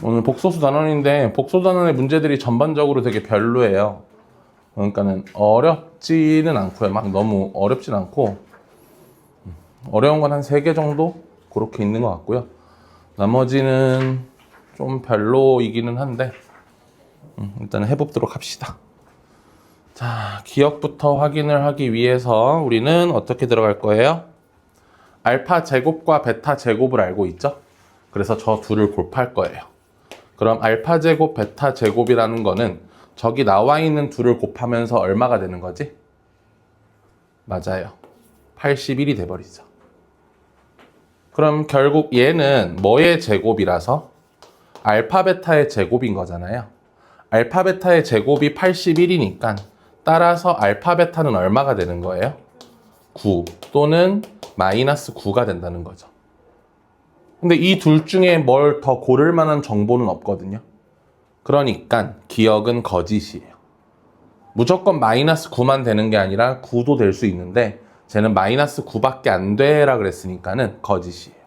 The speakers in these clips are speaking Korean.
오늘 복소수 단원인데 복소수 단원의 문제들이 전반적으로 되게 별로예요. 그러니까는 어렵지는 않고요. 막 너무 어렵진 않고 어려운 건 한 3개 정도 그렇게 있는 것 같고요. 나머지는 좀 별로이기는 한데 일단 해보도록 합시다. 자, 기억부터 확인을 하기 위해서 우리는 어떻게 들어갈 거예요? 알파 제곱과 베타 제곱을 알고 있죠? 그래서 저 둘을 곱할 거예요. 그럼 알파 제곱, 베타 제곱이라는 거는 저기 나와 있는 둘을 곱하면서 얼마가 되는 거지? 맞아요. 81이 돼버리죠. 그럼 결국 얘는 뭐의 제곱이라서? 알파 베타의 제곱인 거잖아요. 알파 베타의 제곱이 81이니까 따라서 알파 베타는 얼마가 되는 거예요? 9 또는 마이너스 9가 된다는 거죠. 근데 이 둘 중에 뭘 더 고를 만한 정보는 없거든요. 그러니까 기억은 거짓이에요. 무조건 마이너스 9만 되는 게 아니라 9도 될 수 있는데 쟤는 마이너스 9밖에 안 돼라 그랬으니까는 거짓이에요.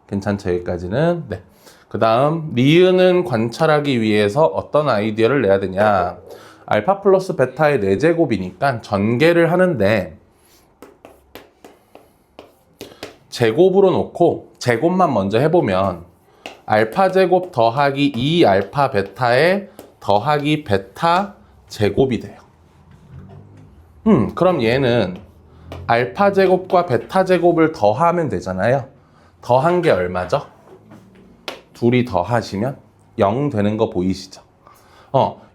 괜찮죠? 여기까지는? 네. 그 다음 니은은 관찰하기 위해서 어떤 아이디어를 내야 되냐. 알파 플러스 베타의 4제곱이니까 전개를 하는데 제곱으로 놓고 제곱만 먼저 해보면 알파 제곱 더하기 2알파 베타의 더하기 베타 제곱이 돼요. 그럼 얘는 알파 제곱과 베타 제곱을 더하면 되잖아요. 더한 게 얼마죠? 둘이 더하시면 0 되는 거 보이시죠?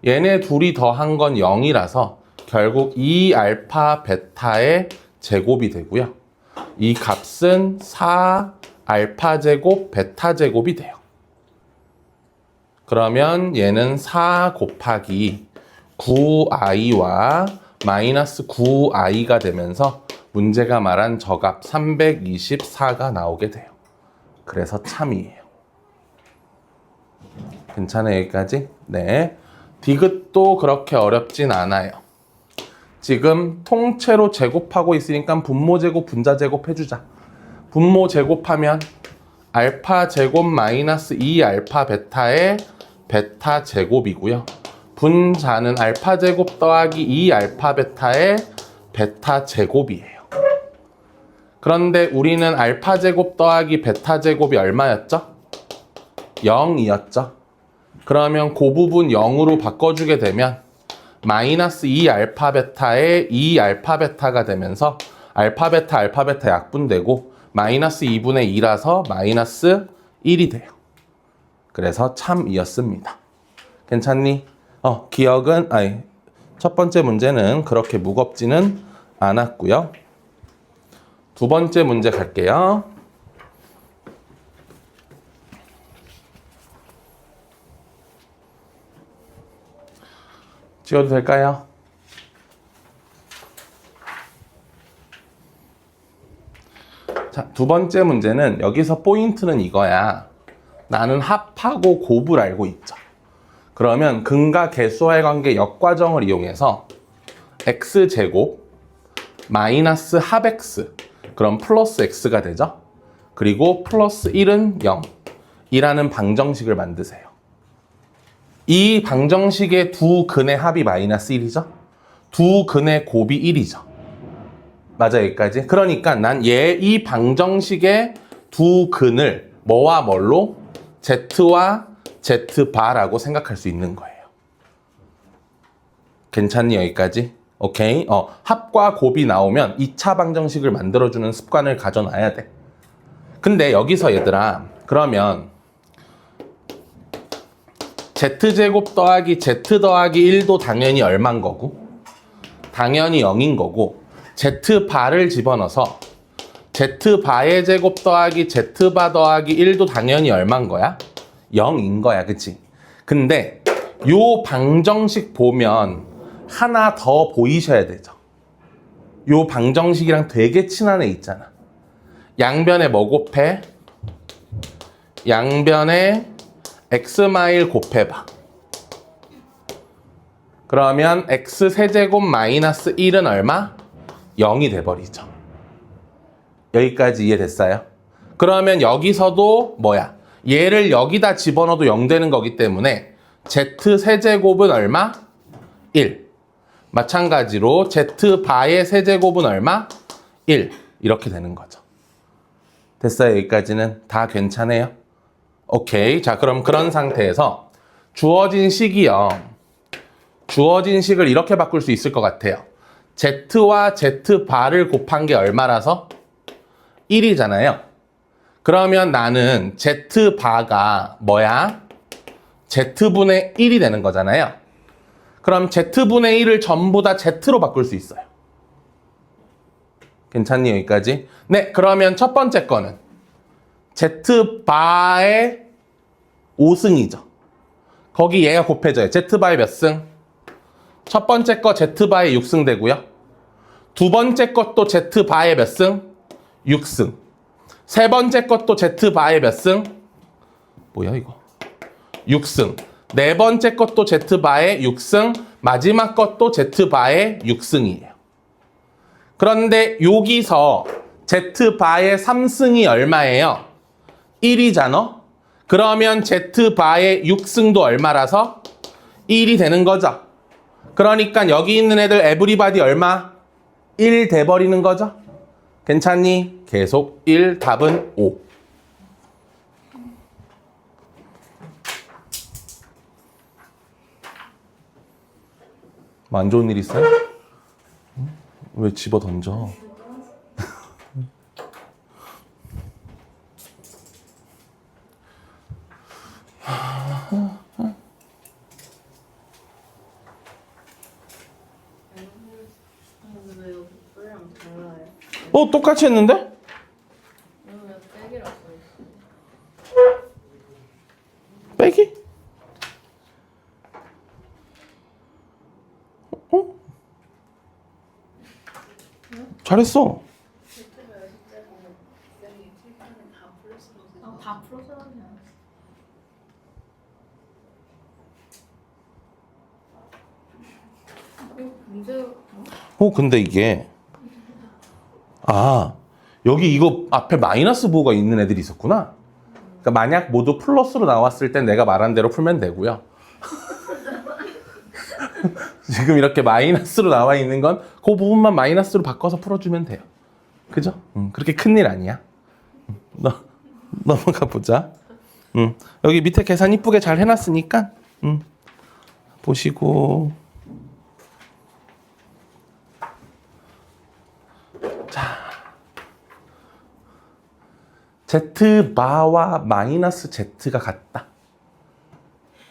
얘네 둘이 더한 건 0이라서 결국 2알파 베타의 제곱이 되고요. 이 값은 4알파 제곱 베타 제곱이 돼요. 그러면 얘는 4 곱하기 9i와 마이너스 9i가 되면서 문제가 말한 저값 324가 나오게 돼요. 그래서 참이에요. 괜찮아요, 여기까지? 네. 디귿도 그렇게 어렵진 않아요. 지금 통째로 제곱하고 있으니까 분모 제곱, 분자 제곱 해주자. 분모 제곱하면 알파 제곱 마이너스 2알파 베타의 베타 제곱이고요. 분자는 알파 제곱 더하기 2알파 베타의 베타 제곱이에요. 그런데 우리는 알파 제곱 더하기 베타 제곱이 얼마였죠? 0이었죠. 그러면 그 부분 0으로 바꿔주게 되면 마이너스 2알파 베타의 2알파 베타가 되면서 알파 베타 약분되고 마이너스 2분의 2라서 마이너스 1이 돼요. 그래서 참이었습니다. 괜찮니? 기억은, 첫 번째 문제는 그렇게 무겁지는 않았고요. 두 번째 문제 갈게요. 지워도 될까요? 자, 두 번째 문제는 여기서 포인트는 이거야. 나는 합하고 곱을 알고 있죠. 그러면 근과 개수와의 관계 역과정을 이용해서 x제곱 마이너스 합 x 그럼 플러스 x가 되죠. 그리고 플러스 1은 0 이라는 방정식을 만드세요. 이 방정식의 두 근의 합이 마이너스 1이죠. 두 근의 곱이 1이죠. 맞아, 여기까지? 그러니까 난 이 방정식의 두 근을 뭐와 뭘로? z와 z바라고 생각할 수 있는 거예요. 괜찮니, 여기까지? 오케이? 합과 곱이 나오면 2차 방정식을 만들어주는 습관을 가져놔야 돼. 근데 여기서 얘들아, 그러면 z제곱 더하기 z 더하기 1도 당연히 얼만 거고 당연히 0인 거고 z바를 집어넣어서 z바의 제곱 더하기 z바 더하기 1도 당연히 얼만 거야? 0인 거야, 그치? 근데 요 방정식 보면 하나 더 보이셔야 되죠. 요 방정식이랑 되게 친한 애 있잖아. 양변에 뭐 곱해? 양변에 x마일 곱해봐. 그러면 x세제곱 마이너스 1은 얼마? 0이 돼버리죠. 여기까지 이해됐어요? 그러면 여기서도 뭐야? 얘를 여기다 집어넣어도 0 되는 거기 때문에 Z 세제곱은 얼마? 1. 마찬가지로 Z바의 세제곱은 얼마? 1. 이렇게 되는 거죠. 됐어요? 여기까지는 다 괜찮아요? 오케이. 자, 그럼 그런 상태에서 주어진 식이요. 주어진 식을 이렇게 바꿀 수 있을 것 같아요. Z와 Z바를 곱한 게 얼마라서? 1이잖아요. 그러면 나는 Z바가 뭐야? Z분의 1이 되는 거잖아요. 그럼 Z분의 1을 전부 다 Z로 바꿀 수 있어요. 괜찮니 여기까지? 네, 그러면 첫 번째 거는 Z바의 5승이죠. 거기 얘가 곱해져요. Z바의 몇 승? 첫 번째 거 Z바의 6승 되고요. 두 번째 것도 Z바의 몇 승? 6승. 세 번째 것도 Z바의 몇 승? 뭐야 이거? 6승. 네 번째 것도 Z바의 6승. 마지막 것도 Z바의 6승이에요. 그런데 여기서 Z바의 3승이 얼마예요? 1이잖아? 그러면 Z바의 6승도 얼마라서? 1이 되는 거죠. 그러니까 여기 있는 애들 에브리바디 얼마? 1 돼버리는 거죠. 괜찮니? 계속 1, 답은 5. 뭐 안 좋은 일 있어요? 왜 집어 던져? 왜 여기 뿔이랑 달라요? 똑같이 했는데? 왜 빼기라고 했어? 빼기? 잘했어. 다 풀어서 하냐? 문제 근데 이게 여기 이거 앞에 마이너스 부호가 있는 애들이 있었구나. 그러니까 만약 모두 플러스로 나왔을 땐 내가 말한 대로 풀면 되고요. 지금 이렇게 마이너스로 나와 있는 건 그 부분만 마이너스로 바꿔서 풀어주면 돼요. 그죠? 그렇게 큰일 아니야. 넘어가 보자. 여기 밑에 계산 이쁘게 잘 해놨으니까 보시고. 자, Z바와 마이너스 Z가 같다.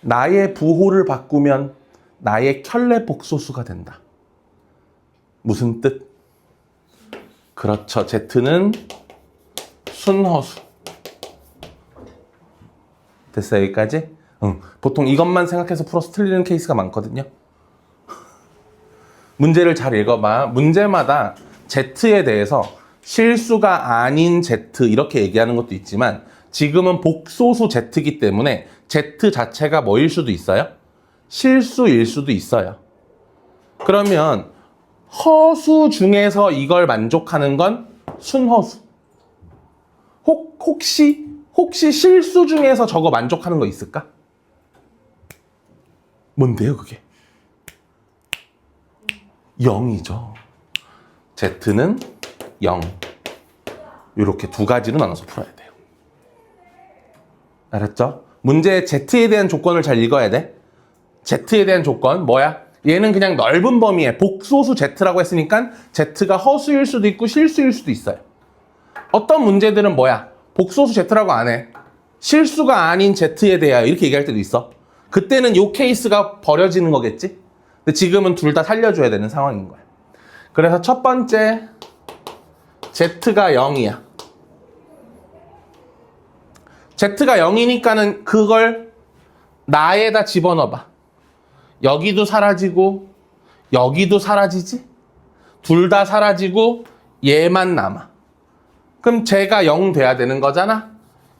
나의 부호를 바꾸면 나의 켤레 복소수가 된다. 무슨 뜻? 그렇죠. Z는 순허수. 됐어요, 여기까지? 보통 이것만 생각해서 풀어서 틀리는 케이스가 많거든요. 문제를 잘 읽어봐. 문제마다 Z에 대해서 실수가 아닌 Z 이렇게 얘기하는 것도 있지만 지금은 복소수 Z이기 때문에 Z 자체가 뭐일 수도 있어요? 실수일 수도 있어요. 그러면 허수 중에서 이걸 만족하는 건 순허수. 혹시 실수 중에서 저거 만족하는 거 있을까? 뭔데요, 그게? 0이죠. Z는 0. 이렇게 두 가지로 나눠서 풀어야 돼요. 알았죠? 문제의 Z에 대한 조건을 잘 읽어야 돼. Z에 대한 조건 뭐야? 얘는 그냥 넓은 범위에 복소수 Z라고 했으니까 Z가 허수일 수도 있고 실수일 수도 있어요. 어떤 문제들은 뭐야? 복소수 Z라고 안 해. 실수가 아닌 Z에 대하여 이렇게 얘기할 때도 있어. 그때는 이 케이스가 버려지는 거겠지? 근데 지금은 둘 다 살려줘야 되는 상황인 거야. 그래서 첫 번째 Z가 0이야. Z가 0이니까는 그걸 나에다 집어넣어봐. 여기도 사라지고 여기도 사라지지? 둘 다 사라지고 얘만 남아. 그럼 쟤가 0 돼야 되는 거잖아?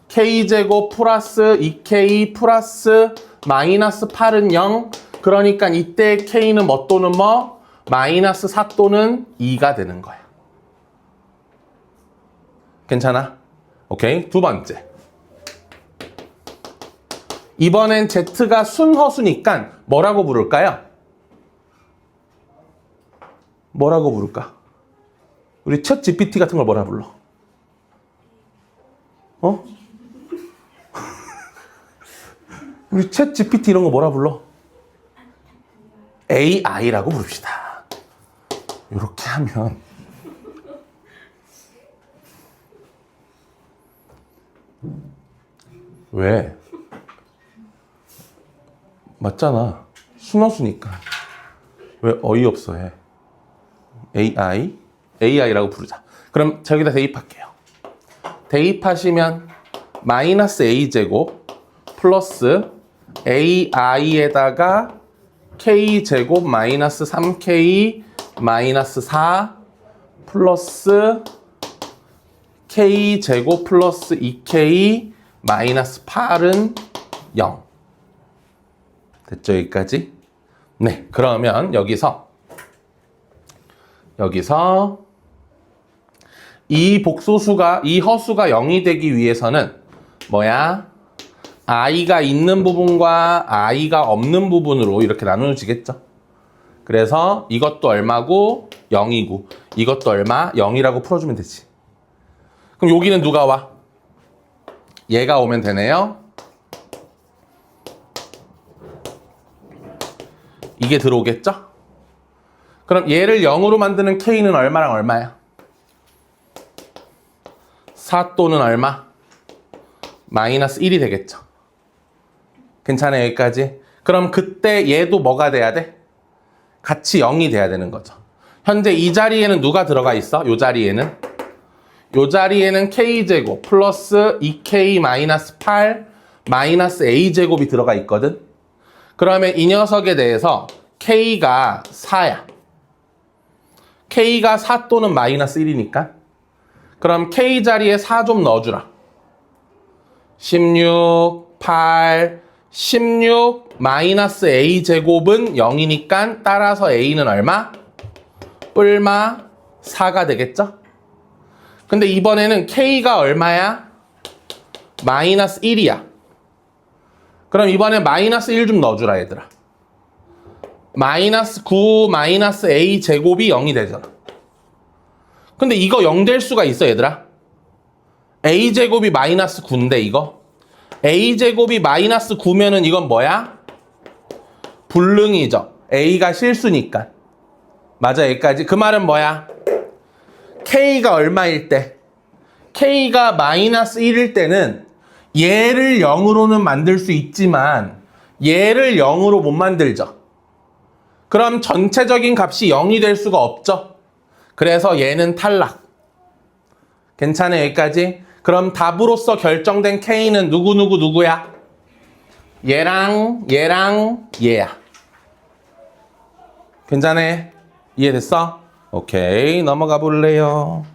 K제곱 플러스 2K 플러스 마이너스 8은 0. 그러니까 이때 K는 뭐 또는 뭐? 마이너스 4 또는 2가 되는 거야. 괜찮아? 오케이. 두 번째. 이번엔 Z가 순허수니까 뭐라고 부를까요? 뭐라고 부를까? 우리 챗 GPT 같은 걸 뭐라 불러? 어? 우리 챗 GPT 이런 거 뭐라 불러? AI라고 부릅시다. 이렇게 하면 왜? 맞잖아. 순어수니까. 왜 어이없어 해? AI라고 부르자. 그럼 저기다 대입할게요. 대입하시면 마이너스 A제곱 플러스 AI에다가 K제곱 마이너스 3K 마이너스 4 플러스 K제곱 플러스 2K 마이너스 8은 0. 됐죠? 여기까지? 네, 그러면 여기서 이 복소수가, 이 허수가 0이 되기 위해서는 뭐야? i가 있는 부분과 i가 없는 부분으로 이렇게 나누어지겠죠? 그래서 이것도 얼마고 0이고 이것도 얼마? 0이라고 풀어주면 되지. 그럼 여기는 누가 와? 얘가 오면 되네요. 이게 들어오겠죠? 그럼 얘를 0으로 만드는 k는 얼마랑 얼마야? 4 또는 얼마? 마이너스 1이 되겠죠. 괜찮아요, 여기까지? 그럼 그때 얘도 뭐가 돼야 돼? 같이 0이 돼야 되는 거죠. 현재 이 자리에는 누가 들어가 있어? 이 자리에는 k제곱 플러스 2k 마이너스 8 마이너스 a제곱이 들어가 있거든. 그러면 이 녀석에 대해서 k가 4야. k가 4 또는 마이너스 1이니까. 그럼 k 자리에 4 좀 넣어주라. 16, 8, 16 마이너스 a제곱은 0이니까 따라서 a는 얼마? 뿔마 4가 되겠죠? 근데 이번에는 k가 얼마야? 마이너스 1이야. 그럼 이번에 마이너스 1 좀 넣어주라 얘들아. 마이너스 9 마이너스 a제곱이 0이 되잖아. 근데 이거 0 될 수가 있어 얘들아. a제곱이 마이너스 9인데 이거 a제곱이 마이너스 9면은 이건 뭐야? 불능이죠. a가 실수니까. 맞아, 여기까지. 그 말은 뭐야? k가 얼마일 때? k가 마이너스 1일 때는 얘를 0으로는 만들 수 있지만 얘를 0으로 못 만들죠. 그럼 전체적인 값이 0이 될 수가 없죠. 그래서 얘는 탈락. 괜찮아요, 여기까지? 그럼 답으로서 결정된 k는 누구야? 얘랑 얘야. 괜찮아? 이해됐어? 오케이, 넘어가 볼래요.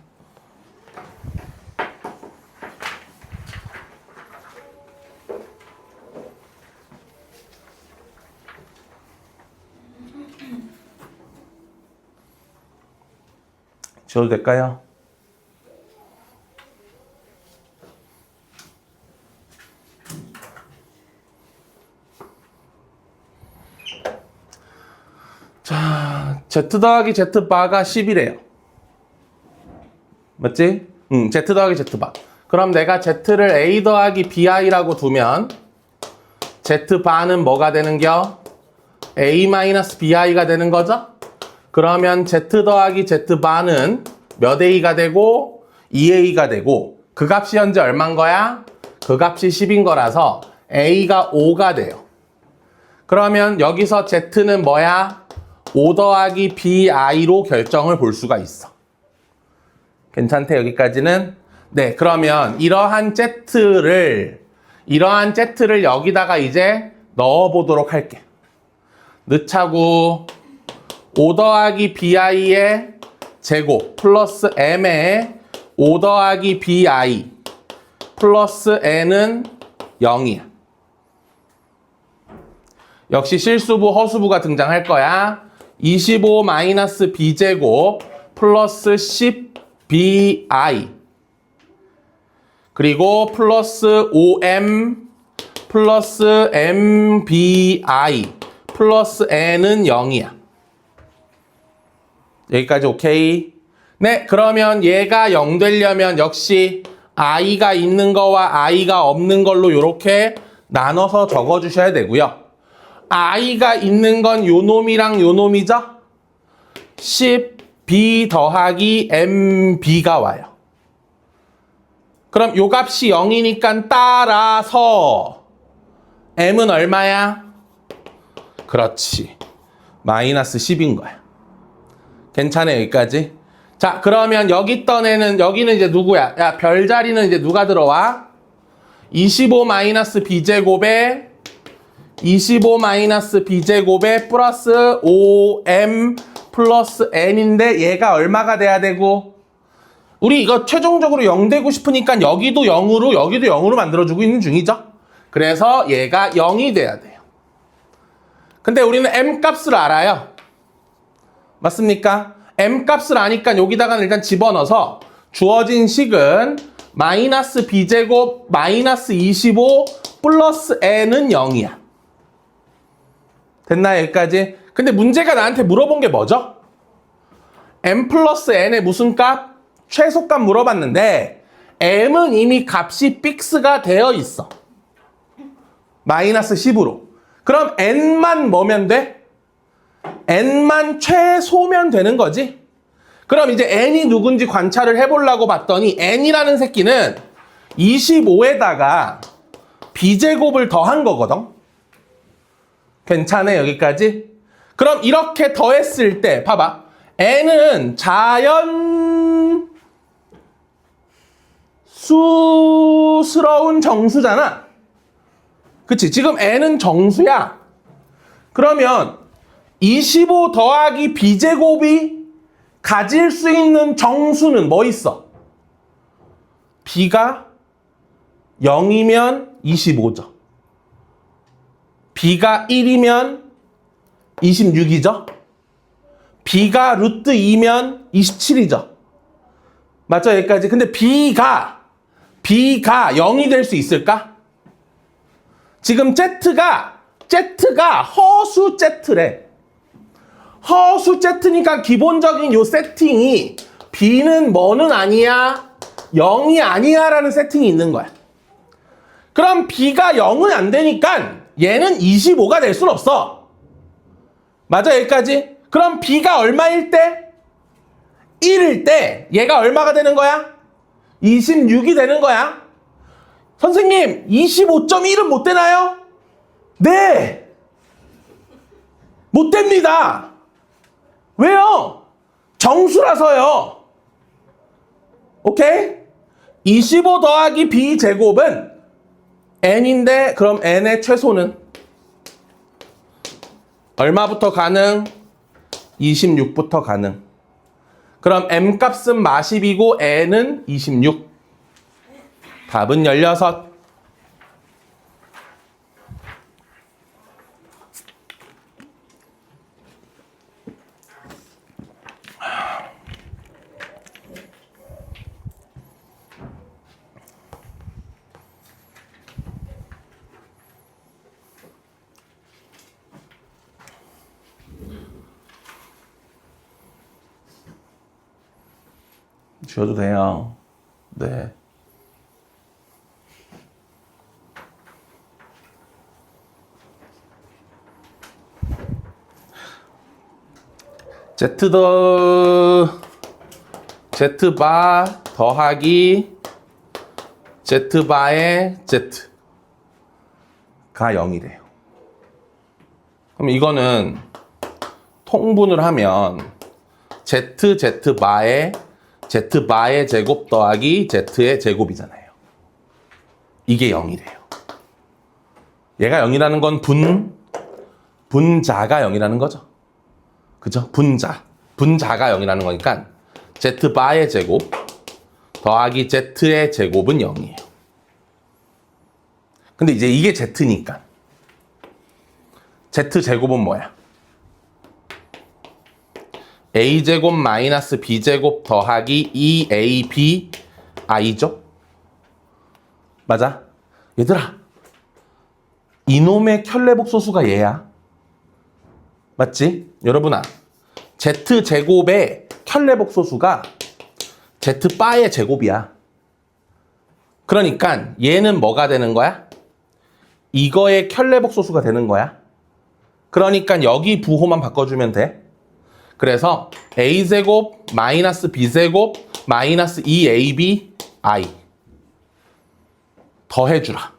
지워도 될까요? 자, Z 더하기 Z 바가 10이래요. 맞지? Z 더하기 Z 바. 그럼 내가 Z를 A 더하기 BI라고 두면 Z 바는 뭐가 되는겨? A 마이너스 BI가 되는 거죠? 그러면 Z 더하기 Z 바는 몇 A가 되고 2A가 되고 그 값이 현재 얼마인 거야? 그 값이 10인 거라서 A가 5가 돼요. 그러면 여기서 Z는 뭐야? 5 더하기 BI로 결정을 볼 수가 있어. 괜찮대, 여기까지는? 네, 그러면 이러한 Z를 여기다가 이제 넣어보도록 할게. 넣자고 5 더하기 BI의 제곱 플러스 M의 5 더하기 BI 플러스 N은 0이야. 역시 실수부, 허수부가 등장할 거야. 25 마이너스 B제곱 플러스 10BI 그리고 플러스 5M 플러스 MBI 플러스 N은 0이야. 여기까지 오케이? 네, 그러면 얘가 0 되려면 역시 I가 있는 거와 I가 없는 걸로 이렇게 나눠서 적어주셔야 되고요. I가 있는 건 요 놈이랑 요 놈이죠? 10B 더하기 MB가 와요. 그럼 요 값이 0이니까 따라서 M은 얼마야? 그렇지. 마이너스 10인 거야. 괜찮아, 여기까지? 자, 그러면 여기 있던 애는, 여기는 이제 누구야? 야, 별자리는 이제 누가 들어와? 25 마이너스 B제곱에 25 마이너스 B제곱에 플러스 5M 플러스 N인데 얘가 얼마가 돼야 되고? 우리 이거 최종적으로 0 되고 싶으니까 여기도 0으로 여기도 0으로 만들어주고 있는 중이죠. 그래서 얘가 0이 돼야 돼요. 근데 우리는 M 값을 알아요. 맞습니까? M 값을 아니까 여기다가 일단 집어넣어서 주어진 식은 마이너스 B제곱 마이너스 25 플러스 N은 0이야. 됐나요, 여기까지? 근데 문제가 나한테 물어본 게 뭐죠? M 플러스 N의 무슨 값? 최소값 물어봤는데 M은 이미 값이 픽스가 되어 있어. 마이너스 10으로. 그럼 N만 뭐면 돼? N만 최소면 되는 거지? 그럼 이제 N이 누군지 관찰을 해보려고 봤더니 N이라는 새끼는 25에다가 B제곱을 더한 거거든? 괜찮아, 여기까지? 그럼 이렇게 더했을 때 봐봐. N은 자연수스러운 정수잖아. 그치? 지금 N은 정수야. 그러면 25 더하기 B제곱이 가질 수 있는 정수는 뭐 있어? B가 0이면 25죠. B가 1이면 26이죠. B가 루트 2면 27이죠. 맞죠? 여기까지. 근데 B가 0이 될 수 있을까? 지금 Z가 허수 Z래. 허수 Z니까 기본적인 요 세팅이 B는 뭐는 아니야? 0이 아니야 라는 세팅이 있는 거야. 그럼 B가 0은 안 되니까 얘는 25가 될 순 없어. 맞아, 여기까지? 그럼 B가 얼마일 때? 1일 때 얘가 얼마가 되는 거야? 26이 되는 거야. 선생님, 25.1은 못 되나요? 네! 못 됩니다. 왜요? 정수라서요. 오케이? 25 더하기 B제곱은 N인데 그럼 N의 최소는 얼마부터 가능? 26부터 가능. 그럼 M 값은 마십이고 N은 26. 답은 16. 지워도 돼요. 네. Z바 더하기 Z바의 Z가 0이래요. 그럼 이거는 통분을 하면 Z바의 제곱 더하기 Z의 제곱이잖아요. 이게 0이래요. 얘가 0이라는 건 분자가 0이라는 거죠. 그죠? 분자가 0이라는 거니까 Z바의 제곱 더하기 Z의 제곱은 0이에요. 근데 이제 이게 Z니까 Z제곱은 뭐야? A제곱 마이너스 B제곱 더하기 2AB I죠? 맞아? 얘들아, 이놈의 켤레복소수가 얘야. 맞지? 여러분아, Z제곱의 켤레복소수가 Z바의 제곱이야. 그러니까 얘는 뭐가 되는 거야? 이거의 켤레복소수가 되는 거야. 그러니까 여기 부호만 바꿔주면 돼. 그래서 a제곱 마이너스 b제곱 마이너스 2ab i 더해주라.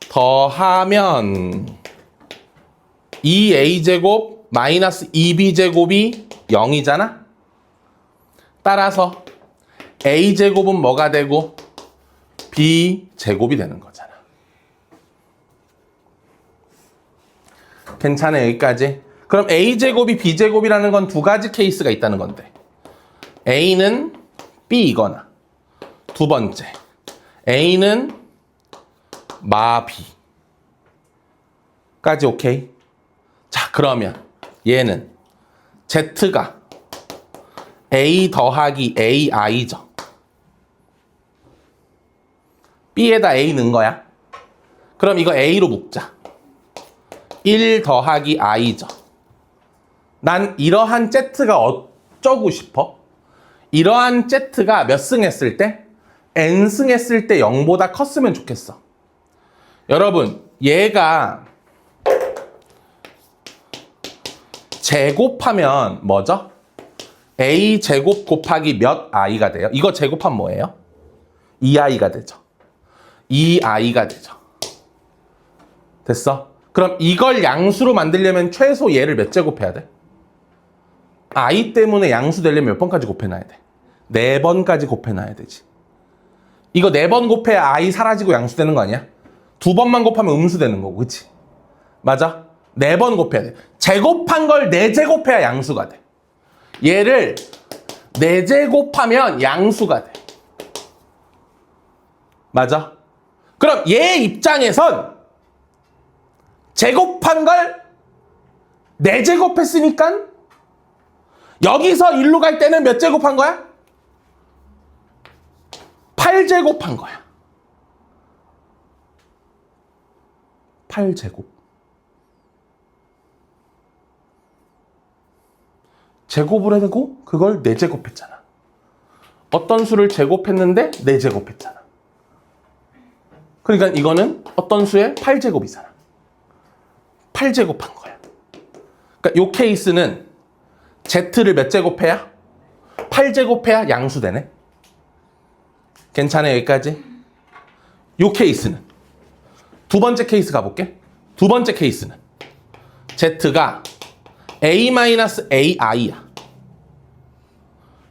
더하면 2a제곱 마이너스 2b제곱이 0이잖아. 따라서 a제곱은 뭐가 되고 b제곱이 되는 거잖아. 괜찮아, 여기까지? 그럼 a제곱이 b제곱이라는 건 두 가지 케이스가 있다는 건데, a는 b이거나, 두 번째 a는 마b까지. 오케이? 자, 그러면 얘는 z가 a 더하기 ai죠. b에다 a 넣은 거야. 그럼 이거 a로 묶자. 1 더하기 i죠. 난 이러한 z가 어쩌고 싶어? 이러한 z가 몇 승 했을 때? n승 했을 때 0보다 컸으면 좋겠어. 여러분, 얘가 제곱하면 뭐죠? a제곱 곱하기 몇 i가 돼요? 이거 제곱하면 뭐예요? 2i가 되죠. 2i가 되죠. 됐어? 그럼 이걸 양수로 만들려면 최소 얘를 몇 제곱해야 돼? i 때문에 양수 되려면 몇 번까지 곱해놔야 돼? 4번까지 곱해놔야 되지. 이거 4번 곱해야 i 사라지고 양수 되는 거 아니야? 2번만 곱하면 음수 되는 거고, 그치? 맞아? 4번 곱해야 돼. 제곱한 걸 4제곱해야 양수가 돼. 얘를 4제곱하면 양수가 돼. 맞아? 그럼 얘 입장에선 제곱한 걸 4제곱했으니까 여기서 1로 갈 때는 몇 제곱한 거야? 8제곱한 거야. 8제곱. 제곱을 해내고 그걸 4제곱했잖아. 어떤 수를 제곱했는데 4제곱했잖아. 그러니까 이거는 어떤 수의 8제곱이잖아. 8제곱한 거야. 그러니까 이 케이스는 Z를 몇 제곱해야? 8제곱해야 양수 되네. 괜찮아요, 여기까지? 이 케이스는 두 번째 케이스 가볼게. 두 번째 케이스는 Z가 a-ai야.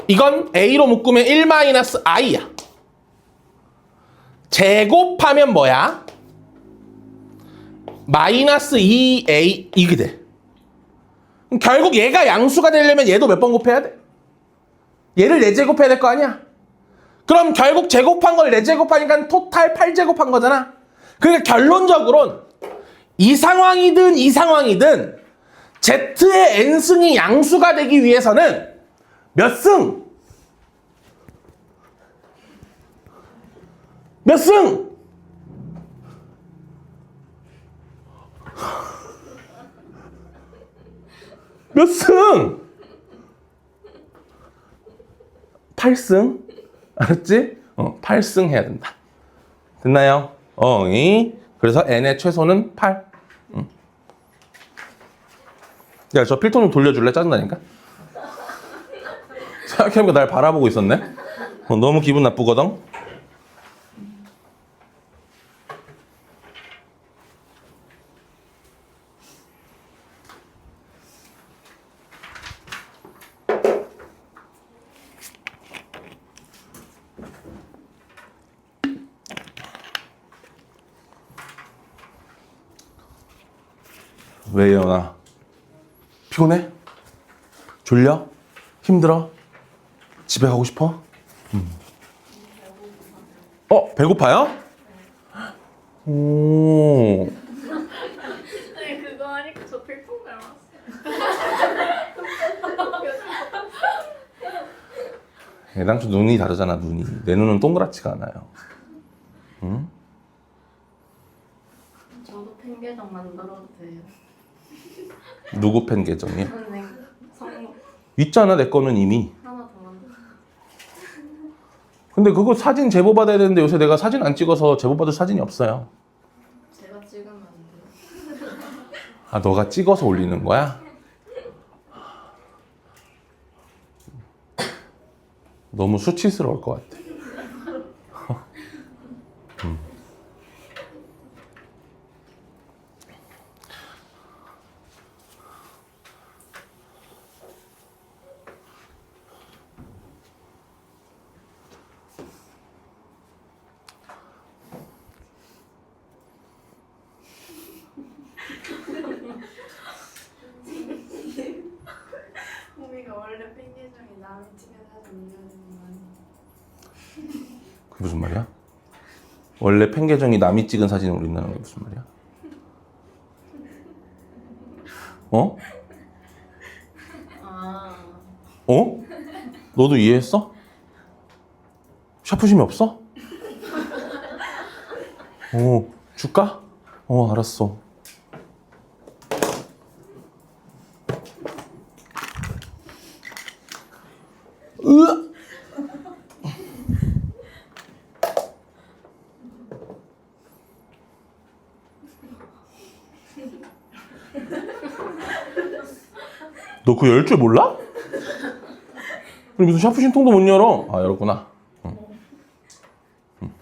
이건 a로 묶으면 1-i야. 제곱하면 뭐야? 마이너스 2a 이게 돼. 결국 얘가 양수가 되려면 얘도 몇 번 곱해야 돼? 얘를 4제곱해야 될 거 아니야? 그럼 결국 제곱한 걸 4제곱하니까 토탈 8제곱한 거잖아. 그러니까 결론적으로는 이 상황이든 Z의 n승이 양수가 되기 위해서는 몇 승? 몇 승? 몇 승? 8승? 알았지? 8승 해야 된다. 됐나요? 그래서 n의 최소는 8. 야, 저 필통 좀 돌려줄래? 짜증나니까. 생각해보니까 날 바라보고 있었네. 너무 기분 나쁘거든. 왜 예원아? 피곤해? 졸려? 힘들어? 집에 가고 싶어? 배고파요? 오. 아니 그거 하니까 저 필통 닮았어요. 애당초 눈이 다르잖아, 눈이. 내 눈은 동그랗지가 않아요. 응? 저도 팬 계정 만들어도 돼요. 누구 팬 계정이야? 선생님 성공 있잖아 내 거는 이미. 하나 더 만들어. 근데 그거 사진 제보 받아야 되는데 요새 내가 사진 안 찍어서 제보 받을 사진이 없어요. 제가 찍으면 안 돼요. 아 너가 찍어서 올리는 거야? 너무 수치스러울 것 같아. 호미가 원래 팬 계정이 남의 집에 사서 올려야 되는 거 아니야? 그게 무슨 말이야? 원래 팬 계정이 남이 찍은 사진을 올린다는 게 무슨 말이야? 어? 아 어? 너도 이해했어? 샤프심이 없어? 줄까? 알았어. 으아! 너 그거 열 줄 몰라? 그럼 무슨 샤프심 통도 못 열어? 아, 열었구나. 응.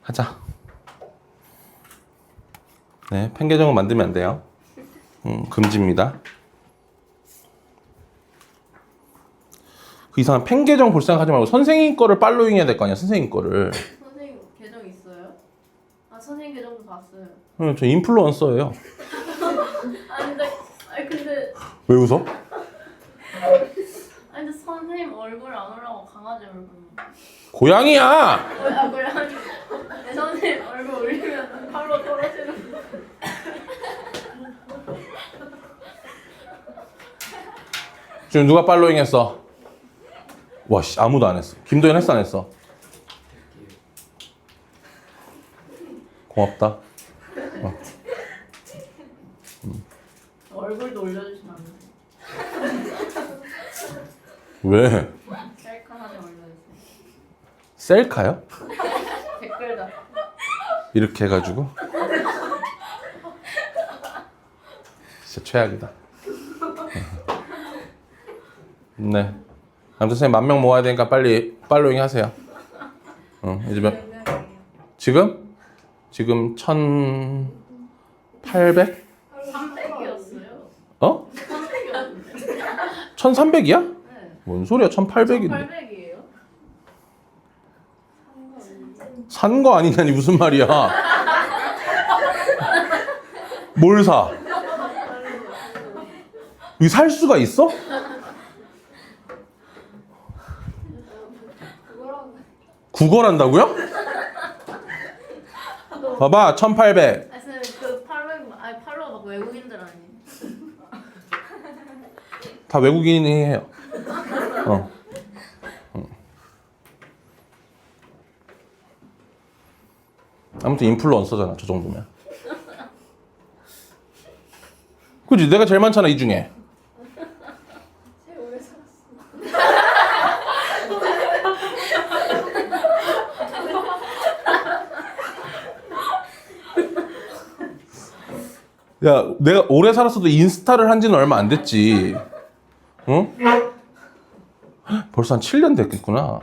하자. 네, 팬 계정은 만들면 안 돼요. 금지입니다. 그 이상한 팬 계정 볼 생각하지 말고 선생님 거를 팔로잉 해야 될 거 아니야, 선생님 거를. 선생님 계정 있어요? 아 선생님 계정도 봤어요. 응, 저 인플루언서예요. 근데 왜 웃어? 근데 선생님 얼굴 안 올라오고 강아지 얼굴. 고양이야! 아 그래? 내 선생님 얼굴 올리면 팔로 떨어지는 거. 지금 누가 팔로잉 했어? 와, 씨, 아무도 안 했어. 김도현 했어, 안 했어? 고맙다. 얼굴도 올려주시면 안 돼요? 왜? 셀카 사진 올려주세요. 셀카요? 댓글다. 이렇게 해가지고. 진짜 최악이다. 네. 아무튼 선생님 10,000명 모아야 되니까 빨리 팔로잉 하세요. 이제 몇, 지금? 지금 1,800? 300이었어요. 어? 300이었는데. 1,300이야? 네. 뭔 소리야? 1,800인데. 800이에요? 산 거 아니냐니 무슨 말이야? 뭘 사? 이거 살 수가 있어? 구걸한다고요? 봐봐, 1,800. 아 선생님 그 팔로워 막 외국인들 아니에요? 다 외국인이 해요. 아무튼 인플루언서잖아, 저 정도면. 그지? 내가 제일 많잖아, 이 중에. 제일 오래 살았어. 야, 내가 오래 살았어도 인스타를 한 지는 얼마 안 됐지. 응? 벌써 한 7년 됐겠구나.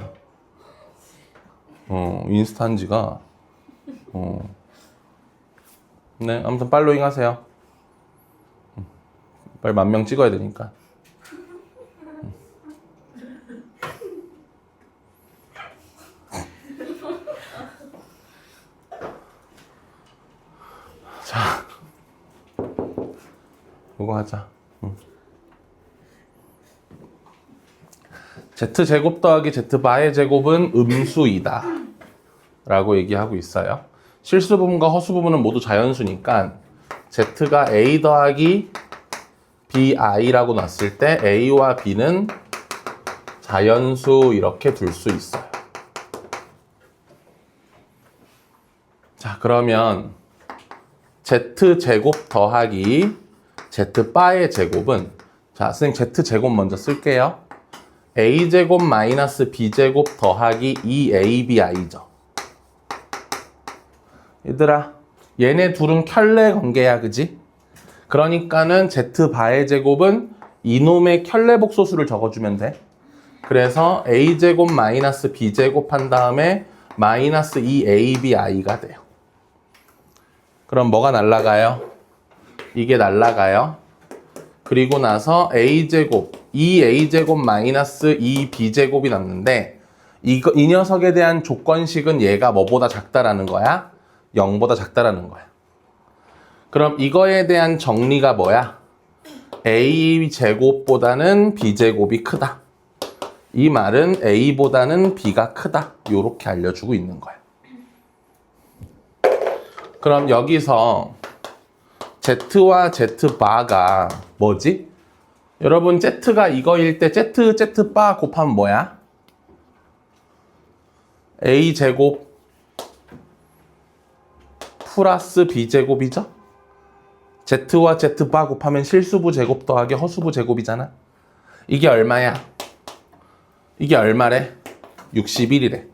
인스타 한 지가. 네, 아무튼 팔로잉 하세요. 빨리 10,000명 찍어야 되니까. 자, 이거 하자. Z제곱 더하기 Z바의 제곱은 음수이다 라고 얘기하고 있어요. 실수 부분과 허수 부분은 모두 자연수니까 Z가 A 더하기 BI라고 놨을 때 A와 B는 자연수 이렇게 둘 수 있어요. 자, 그러면 z제곱 더하기 z바의 제곱은, 자, 선생님 z제곱 먼저 쓸게요. a제곱 마이너스 b제곱 더하기 2abi죠. 얘들아, 얘네 둘은 켤레 관계야, 그지? 그러니까는 z바의 제곱은 이놈의 켤레 복소수를 적어주면 돼. 그래서 a제곱 마이너스 b제곱 한 다음에 마이너스 2abi가 돼요. 그럼 뭐가 날라가요? 이게 날라가요. 그리고 나서 a제곱, 2a제곱 마이너스 2b제곱이 남는데, 이 녀석에 대한 조건식은 얘가 뭐보다 작다라는 거야? 0보다 작다라는 거야. 그럼 이거에 대한 정리가 뭐야? a제곱보다는 b제곱이 크다. 이 말은 a보다는 b가 크다. 요렇게 알려주고 있는 거야. 그럼 여기서 z와 z바가 뭐지? 여러분 z가 이거일 때 z바 곱하면 뭐야? a제곱 플러스 b제곱이죠? z와 z바 곱하면 실수부 제곱 더하기 허수부 제곱이잖아. 이게 얼마야? 이게 얼마래? 61이래.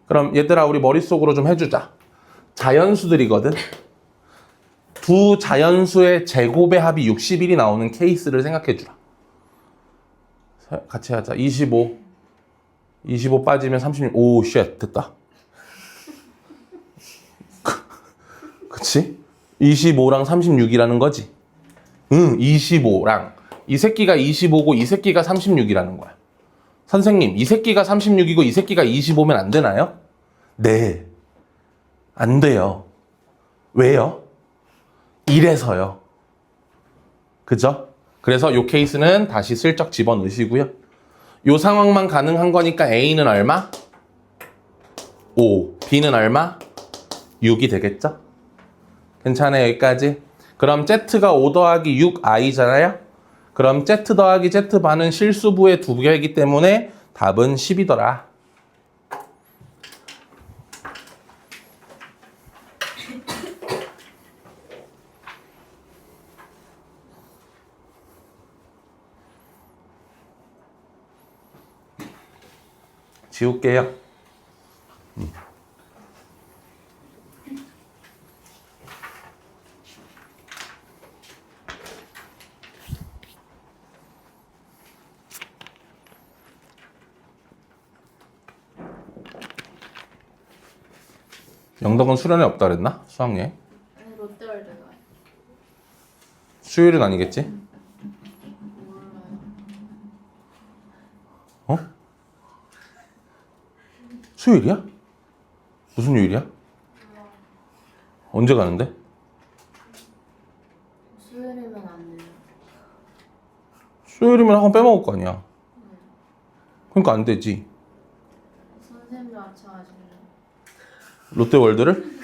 그럼 얘들아, 우리 머릿속으로 좀 해주자. 자연수들이거든. 두 자연수의 제곱의 합이 61이 나오는 케이스를 생각해주라. 같이 하자. 25 빠지면 36. 오, 쉣, 됐다. 그치? 25랑 36이라는 거지. 응, 25랑 이 새끼가 25고 이 새끼가 36이라는 거야. 선생님, 이 새끼가 36이고 이 새끼가 25면 안 되나요? 네, 안 돼요. 왜요? 이래서요. 그죠? 그래서 요 케이스는 다시 슬쩍 집어넣으시고요. 요 상황만 가능한 거니까 A는 얼마? 5, B는 얼마? 6이 되겠죠? 괜찮아요, 여기까지? 그럼 Z가 5 더하기 6i잖아요? 그럼 Z 더하기 Z반은 실수부의 두 개이기 때문에 답은 10이더라. 지울게요. 영덕은 수련회 없다 그랬나? 수학여행? 아니 롯데월드가. 수요일은 아니겠지? 몰라요. 어? 수요일이야? 무슨 요일이야? 언제 가는데? 수요일이면 안 돼요. 수요일이면 학원 빼먹을 거 아니야. 그러니까 안 되지. 선생님도 맞춰가지고. 롯데월드를?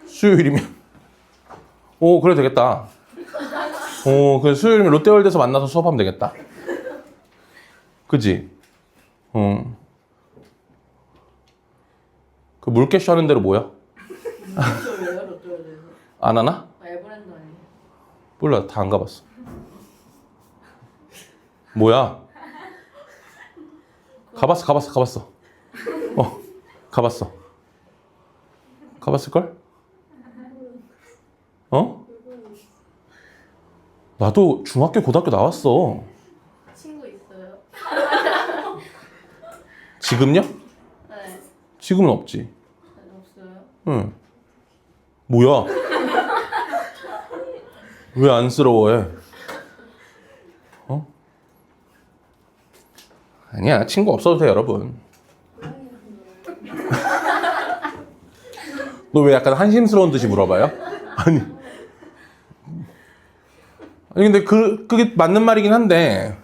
수요일이면 오, 그래 되겠다. 오, 그래 수요일이면 롯데월드에서 만나서 수업하면 되겠다. 그지? 그 물개쇼 하는 대로 뭐야? 롯데월드예요, 롯데월드에서. 안 하나? 에버랜드 아니에요? 몰라, 다 안 가봤어. 뭐야? 가봤어. 가봤어. 가봤을걸? 어? 나도 중학교, 고등학교 나왔어. 친구 있어요? 지금요? 네. 지금은 없지. 없어요? 응. 뭐야? 왜 안쓰러워해? 어? 아니야, 친구 없어도 돼, 여러분. 너 왜 약간 한심스러운 듯이 물어봐요? 아니 근데 그게 맞는 말이긴 한데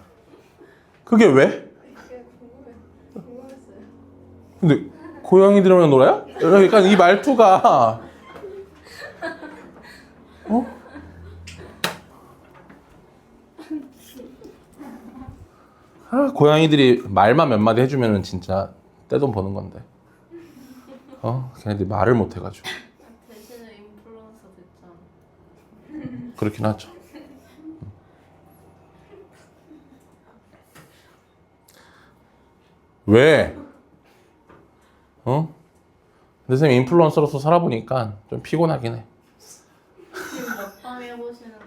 그게 왜? 근데 고양이들이랑 놀아요? 그러니까 이 말투가 어? 고양이들이 말만 몇 마디 해주면은 진짜 떼돈 버는 건데. 걔네들이 말을 못 해가지고. 대신에 인플루언서 됐잖아. 그렇긴 하죠. 왜? 근데 쌤 인플루언서로서 살아보니까 좀 피곤하긴 해. 지금 먹방 해보시는 거.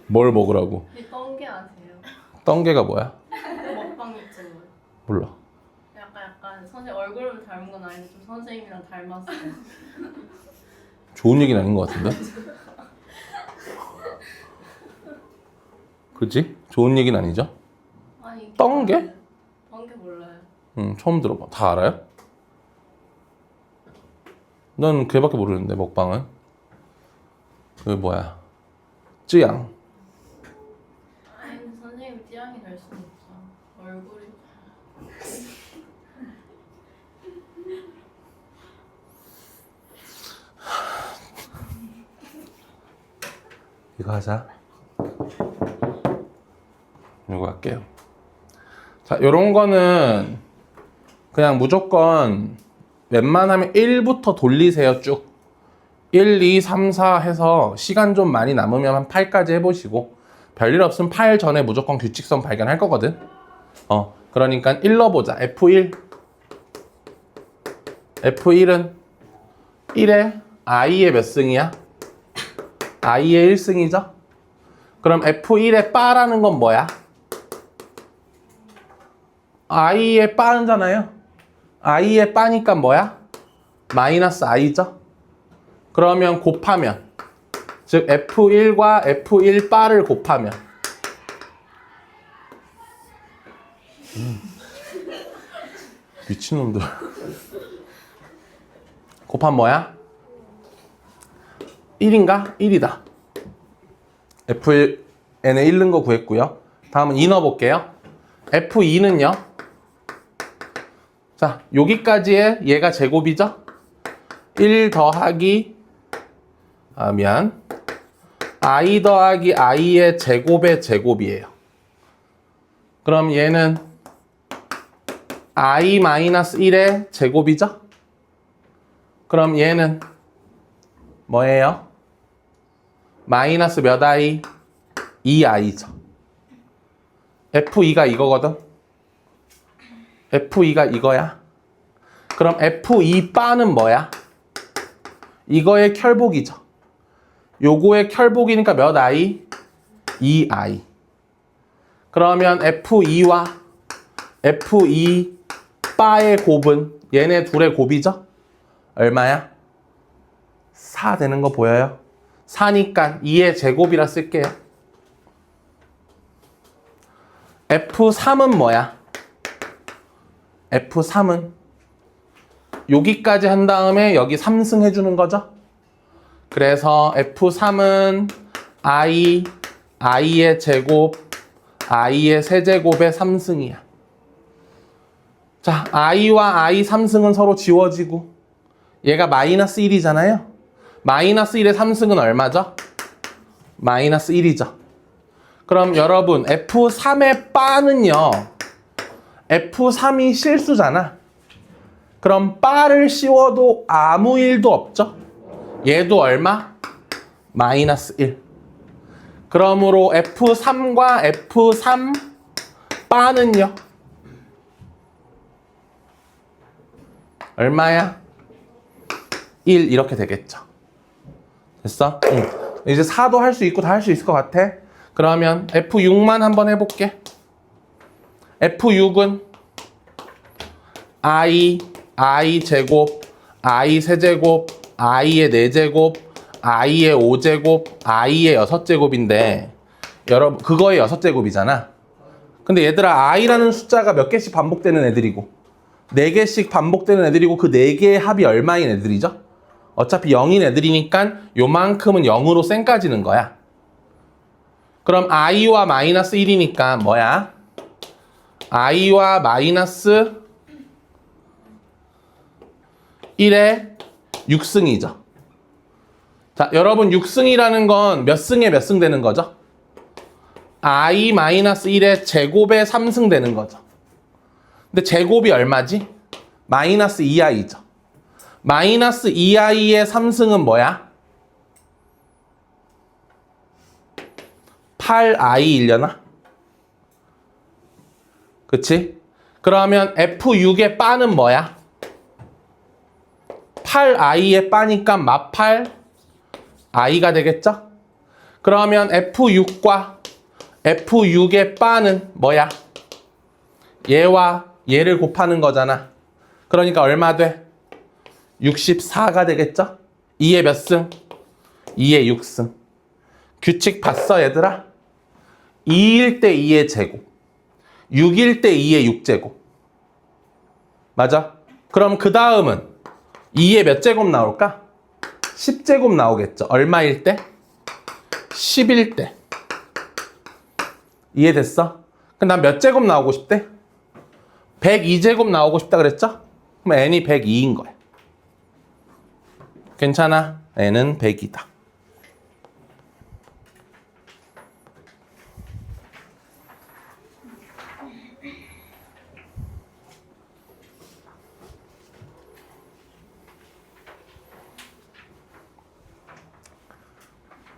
뭘 먹으라고? 이 떤게 아세요? 떤게가 뭐야? 먹방 유튜브. 몰라. 약간 선생 얼굴은 닮은 건 아닌데 좀 선생님이랑 닮았어요. 좋은 얘기는 아닌 것 같은데? 그치? 좋은 얘기는 아니죠? 아니. 떤게? 떤게 몰라요. 처음 들어봐. 다 알아요? 넌 걔밖에 모르는데 먹방은? 그 뭐야? 쯔양. 아니 근데 선생님이 띠양이 될 수는 없어. 얼굴이. 이거 하자. 이거 할게요. 자, 요런 거는 그냥 무조건 웬만하면 1부터 돌리세요, 쭉. 1, 2, 3, 4 해서 시간 좀 많이 남으면 한 8까지 해보시고 별일 없으면 8 전에 무조건 규칙성 발견할 거거든. 그러니까 1로 보자. F1. F1은 1에 I의 몇 승이야? I의 1승이죠? 그럼 F1의 바라는 건 뭐야? I의 바잖아요. I의 바니까 뭐야? 마이너스 I죠? 그러면 곱하면, 즉 F1과 F1 바를 곱하면 미친놈들. 곱하면 뭐야? 1인가? 1이다. F1, n에 1 넣은 거 구했고요. 다음은 2 넣어볼게요. F2는요. 자, 여기까지의 얘가 제곱이죠? 1 더하기 I 더하기 I의 제곱의 제곱이에요. 그럼 얘는 I 마이너스 1의 제곱이죠? 그럼 얘는 뭐예요? 마이너스 몇 I? 2I죠. F2가 이거거든? F2가 이거야. 그럼 F2 바는 뭐야? 이거의 켤복이죠. 요거의 켤복이니까 몇 I? 2I. 그러면 F2와 F2 바의 곱은 얘네 둘의 곱이죠? 얼마야? 4 되는 거 보여요? 4니까 2의 제곱이라 쓸게요. F3은 뭐야? F3은 여기까지 한 다음에 여기 3승 해주는 거죠? 그래서 F3은 I의 제곱, I의 세제곱의 3승이야. 자, I와 I 3승은 서로 지워지고 얘가 마이너스 1이잖아요? 마이너스 1의 3승은 얼마죠? 마이너스 1이죠. 그럼 여러분 F3의 바는요. F3이 실수잖아. 그럼 바를 씌워도 아무 일도 없죠? 얘도 얼마? 마이너스 1. 그러므로 F3과 F3 바는요? 얼마야? 1 이렇게 되겠죠. 됐어? 응. 이제 4도 할 수 있고 다 할 수 있을 것 같아. 그러면 F6만 한번 해볼게. F6은 I 제곱, I 세제곱, I의 4제곱, I의 5제곱, I의 6제곱인데 여러분 그거의 6제곱이잖아. 근데 얘들아 I라는 숫자가 몇 개씩 반복되는 애들이고 4개씩 반복되는 애들이고 그 4개의 합이 얼마인 애들이죠? 어차피 0인 애들이니까 요만큼은 0으로 쌩까지는 거야. 그럼 I와 마이너스 1이니까 뭐야? I와 마이너스 1의 6승이죠. 자, 여러분 6승이라는 건 몇 승에 몇 승 되는 거죠? I 마이너스 1의 제곱에 3승 되는 거죠. 근데 제곱이 얼마지? 마이너스 2i죠. 마이너스 2i의 3승은 뭐야? 8i이려나? 그치? 그러면 F6의 바는 뭐야? 8i의 바니까 마팔 i가 되겠죠? 그러면 F6과 F6의 바는 뭐야? 얘와 얘를 곱하는 거잖아. 그러니까 얼마 돼? 64가 되겠죠? 2의 몇 승? 2의 6승. 규칙 봤어 얘들아? 2일 때 2의 제곱, 6일 때 2의 6제곱. 맞아? 그럼 그 다음은 2의 몇 제곱 나올까? 10제곱 나오겠죠. 얼마일 때? 10일 때. 이해됐어? 그럼 난 몇 제곱 나오고 싶대? 102제곱 나오고 싶다 그랬죠? 그럼 n이 102인 거야. 괜찮아? n은 100이다.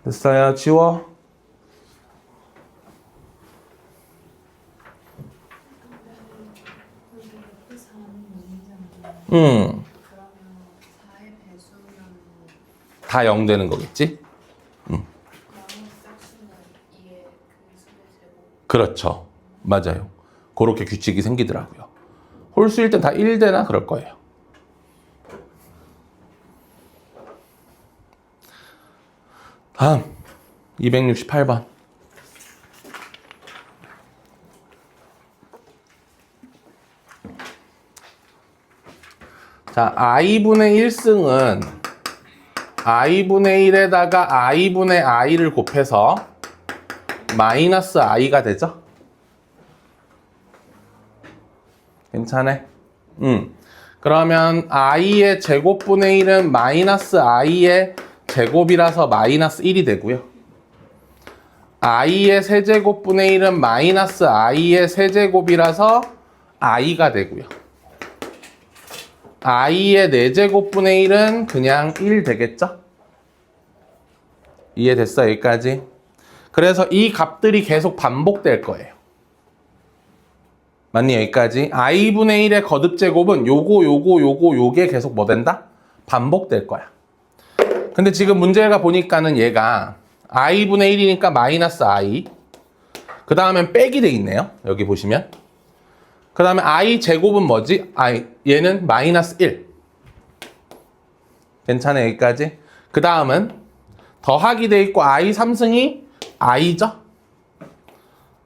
됐어요. 지워. 다 0 되는 거겠지? 그렇죠. 맞아요. 그렇게 규칙이 생기더라고요. 홀수일 땐 다 1 되나 그럴 거예요. 다음 268번. 자, i분의 1승은 i분의 1에다가 i분의 i를 곱해서 마이너스 i가 되죠? 괜찮아? 그러면 i의 제곱분의 1은 마이너스 i의 제곱이라서 마이너스 1이 되고요. i의 세제곱분의 1은 마이너스 i의 세제곱이라서 i가 되고요. i의 4제곱분의 1은 그냥 1 되겠죠? 이해됐어? 여기까지? 그래서 이 값들이 계속 반복될 거예요. 맞니? 여기까지? i분의 1의 거듭제곱은 요게 계속 뭐 된다? 반복될 거야. 근데 지금 문제가 보니까는 얘가 i분의 1이니까 마이너스 i, 그 다음엔 빼기 돼 있네요. 여기 보시면. 그 다음에 i 제곱은 뭐지? 얘는 마이너스 1. 괜찮아? 여기까지? 그 다음은 더하기 돼 있고 i 3승이 i죠?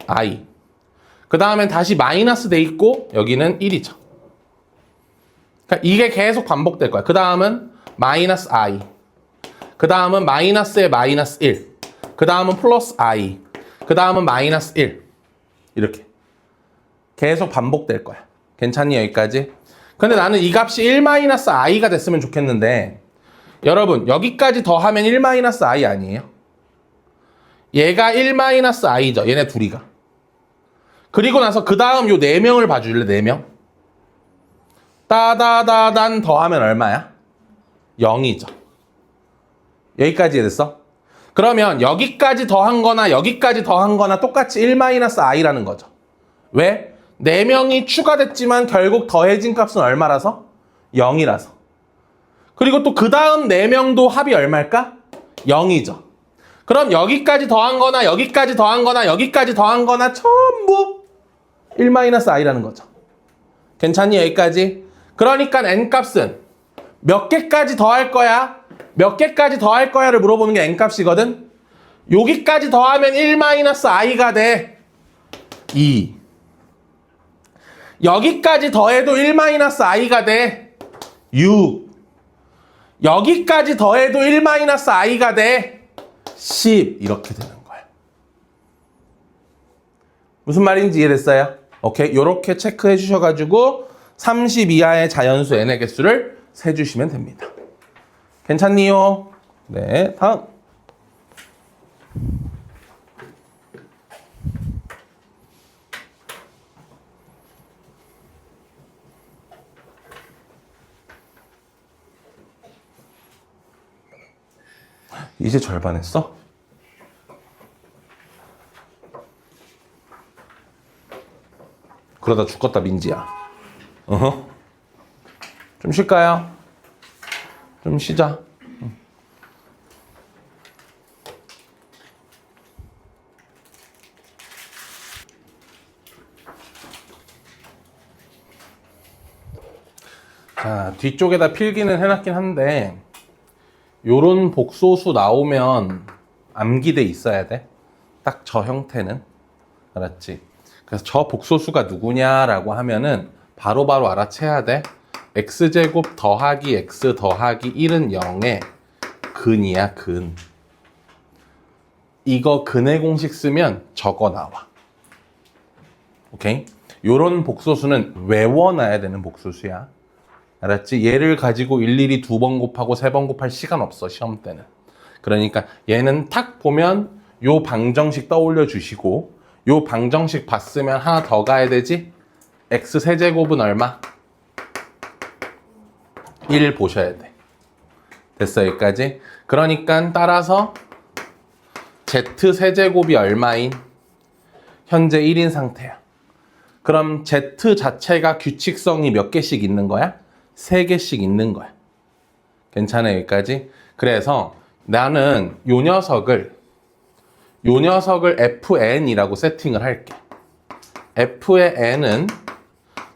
i. 그 다음엔 다시 마이너스 돼 있고 여기는 1이죠. 그러니까 이게 계속 반복될 거야. 그 다음은 마이너스 i. 그 다음은 마이너스에 마이너스 1. 그 다음은 플러스 i. 그 다음은 마이너스 1. 이렇게. 계속 반복될 거야. 괜찮니? 여기까지? 근데 나는 이 값이 1-i가 됐으면 좋겠는데 여러분 여기까지 더하면 1-i 아니에요? 얘가 1-i죠. 얘네 둘이가. 그리고 나서 그 다음 요 4명을 봐줄래? 4명? 따다다단 더하면 얼마야? 0이죠. 여기까지 이해됐어? 그러면 여기까지 더한 거나 여기까지 더한 거나 똑같이 1-i라는 거죠. 왜? 4명이 추가됐지만 결국 더해진 값은 얼마라서? 0이라서. 그리고 또 그 다음 4명도 합이 얼마일까? 0이죠. 그럼 여기까지 더한 거나 여기까지 더한 거나 여기까지 더한 거나 전부 1-i라는 거죠. 괜찮니? 여기까지? 그러니까 n값은 몇 개까지 더할 거야? 몇 개까지 더할 거야를 물어보는 게 n값이거든? 여기까지 더하면 1-i가 돼. 2. 여기까지 더해도 1-i가 돼. 6. 여기까지 더해도 1-i가 돼. 10. 이렇게 되는 거야. 무슨 말인지 이해됐어요? 오케이. 요렇게 체크해 주셔가지고 30 이하의 자연수 n의 개수를 세주시면 됩니다. 괜찮니요? 네. 다음. 이제 절반 했어? 그러다 죽겠다 민지야. 어허. 좀 쉴까요? 좀 쉬자. 자, 뒤쪽에다 필기는 해놨긴 한데 요런 복소수 나오면 암기돼 있어야 돼. 딱 저 형태는. 알았지? 그래서 저 복소수가 누구냐라고 하면은 바로바로 알아채야 돼. x제곱 더하기 x 더하기 1은 0에 근이야, 근. 이거 근의 공식 쓰면 저거 나와. 오케이? 요런 복소수는 외워놔야 되는 복소수야. 알았지? 얘를 가지고 일일이 2번 곱하고 3번 곱할 시간 없어, 시험 때는. 그러니까 얘는 탁 보면 요 방정식 떠올려 주시고 요 방정식 봤으면 하나 더 가야 되지? x 세제곱은 얼마? 1 보셔야 돼. 됐어, 여기까지? 그러니까 따라서 z 세제곱이 얼마인? 현재 1인 상태야. 그럼 z 자체가 규칙성이 몇 개씩 있는 거야? 3개씩 있는 거야. 괜찮아, 여기까지? 그래서 나는 요 녀석을 fn이라고 세팅을 할게. f의 n은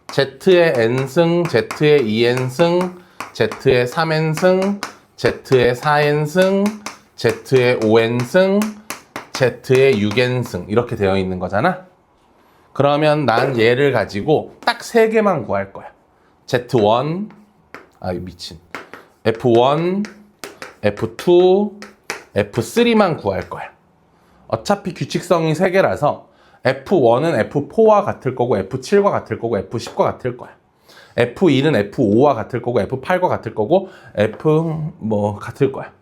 z의 n승, z의 2n승, z의 3n승, z의 4n승, z의 5n승, z의 6n승 이렇게 되어 있는 거잖아. 그러면 난 얘를 가지고 딱 3개만 구할 거야. Z1, 미친. F1, F2, F3만 구할 거야. 어차피 규칙성이 3개라서 F1은 F4와 같을 거고 F7과 같을 거고 F10과 같을 거야. F2는 F5와 같을 거고 F8과 같을 거고 같을 거야.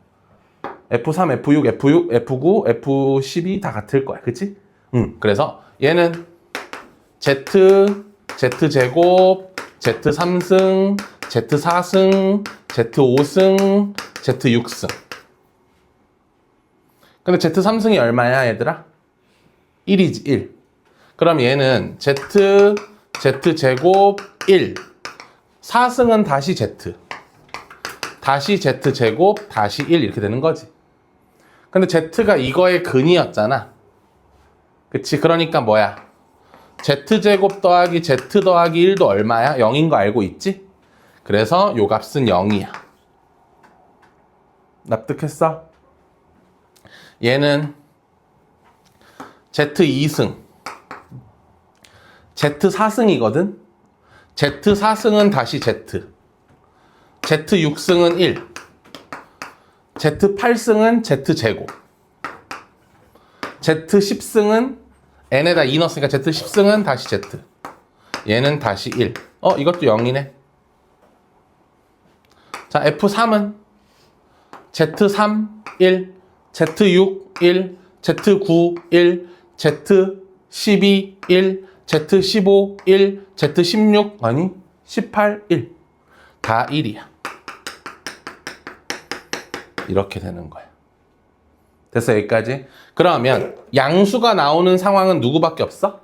F3, F6, F9, F12 다 같을 거야. 그치? 그래서 얘는 Z제곱, Z3승, Z4승, Z5승, Z6승. 근데 Z3승이 얼마야, 얘들아? 1이지, 1. 그럼 얘는 Z제곱 1. 4승은 다시 Z. 다시 Z제곱, 다시 1 이렇게 되는 거지. 근데 Z가 이거의 근이었잖아. 그치? 그러니까 뭐야? Z제곱 더하기 Z 더하기 1도 얼마야? 0인 거 알고 있지? 그래서 요 값은 0이야. 납득했어? 얘는 Z2승, Z4승이거든? Z4승은 다시 Z, Z6승은 1, Z8승은 Z제곱, Z10승은 n에다 2 넣었으니까 Z10승은 다시 Z, 얘는 다시 1. 이것도 0이네. 자, F3은 Z3, 1, Z6, 1, Z9, 1, Z12, 1, Z15, 1, Z16, 18, 1. 다 1이야. 이렇게 되는 거야. 됐어, 여기까지? 그러면 양수가 나오는 상황은 누구밖에 없어?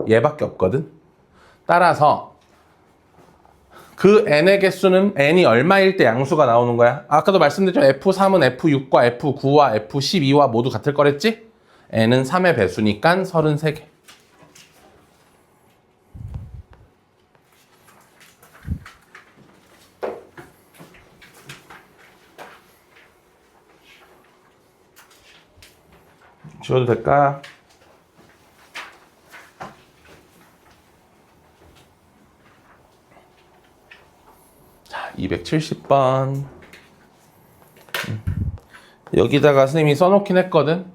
얘밖에 없거든. 따라서 그 n의 개수는 n이 얼마일 때 양수가 나오는 거야? 아까도 말씀드렸죠. F3은 F6과 F9와 F12와 모두 같을 거랬지? n은 3의 배수니까 33개. 지워도 될까? 자, 270번. 여기다가 선생님이 써놓긴 했거든.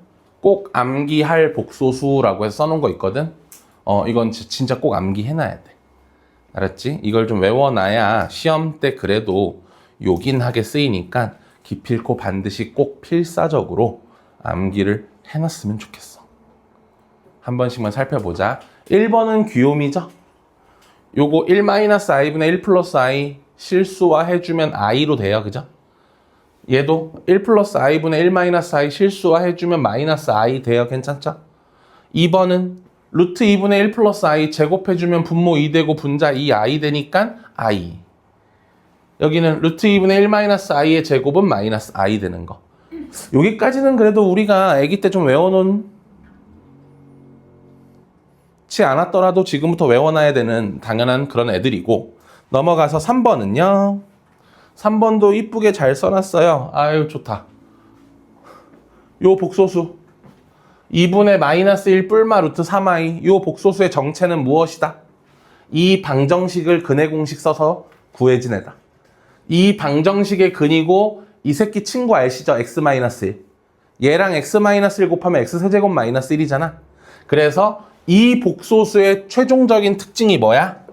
꼭 암기할 복소수라고 해서 써놓은 거 있거든. 이건 진짜 꼭 암기해놔야 돼. 알았지? 이걸 좀 외워놔야 시험 때 그래도 요긴하게 쓰이니까 기필코 반드시 꼭 필사적으로 암기를 해놨으면 좋겠어. 한 번씩만 살펴보자. 1번은 귀요미죠? 요거 1-i분의 1 플러스 i 실수화 해주면 i로 돼요. 그죠? 얘도 1 플러스 i분의 1 마이너스 i 실수화해주면 마이너스 i 돼요. 괜찮죠? 2번은 루트 2분의 1 플러스 i 제곱해주면 분모 2 되고 분자 2i 되니까 i. 여기는 루트 2분의 1 마이너스 i의 제곱은 마이너스 i 되는 거. 여기까지는 그래도 우리가 아기 때 좀 외워놓지 않았더라도 지금부터 외워놔야 되는 당연한 그런 애들이고, 넘어가서 3번은요. 3번도 이쁘게 잘 써놨어요. 아유 좋다. 요 복소수 2분의 마이너스 1 뿔마 루트 3i, 요 복소수의 정체는 무엇이다? 이 방정식을 근의 공식 써서 구해진 애다. 이 방정식의 근이고 이 새끼 친구 아시죠? x-1. 얘랑 x-1 곱하면 x세제곱 마이너스 1이잖아. 그래서 이 복소수의 최종적인 특징이 뭐야?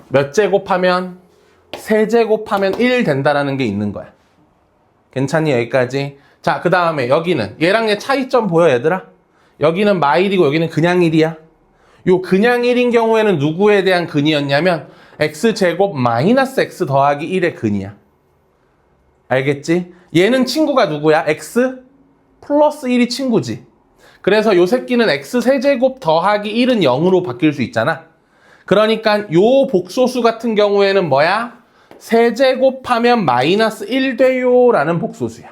몇 제곱하면? 세제곱하면 1 된다라는 게 있는 거야. 괜찮니? 여기까지. 자, 그 다음에 여기는 얘랑 얘 차이점 보여 얘들아? 여기는 마일이고 여기는 그냥 1이야. 요 그냥 1인 경우에는 누구에 대한 근이었냐면 x제곱 마이너스 x 더하기 1의 근이야. 알겠지? 얘는 친구가 누구야? x 플러스 1이 친구지. 그래서 요 새끼는 x 세제곱 더하기 1은 0으로 바뀔 수 있잖아. 그러니까 요 복소수 같은 경우에는 뭐야? 세제곱하면 마이너스 1 돼요 라는 복소수야.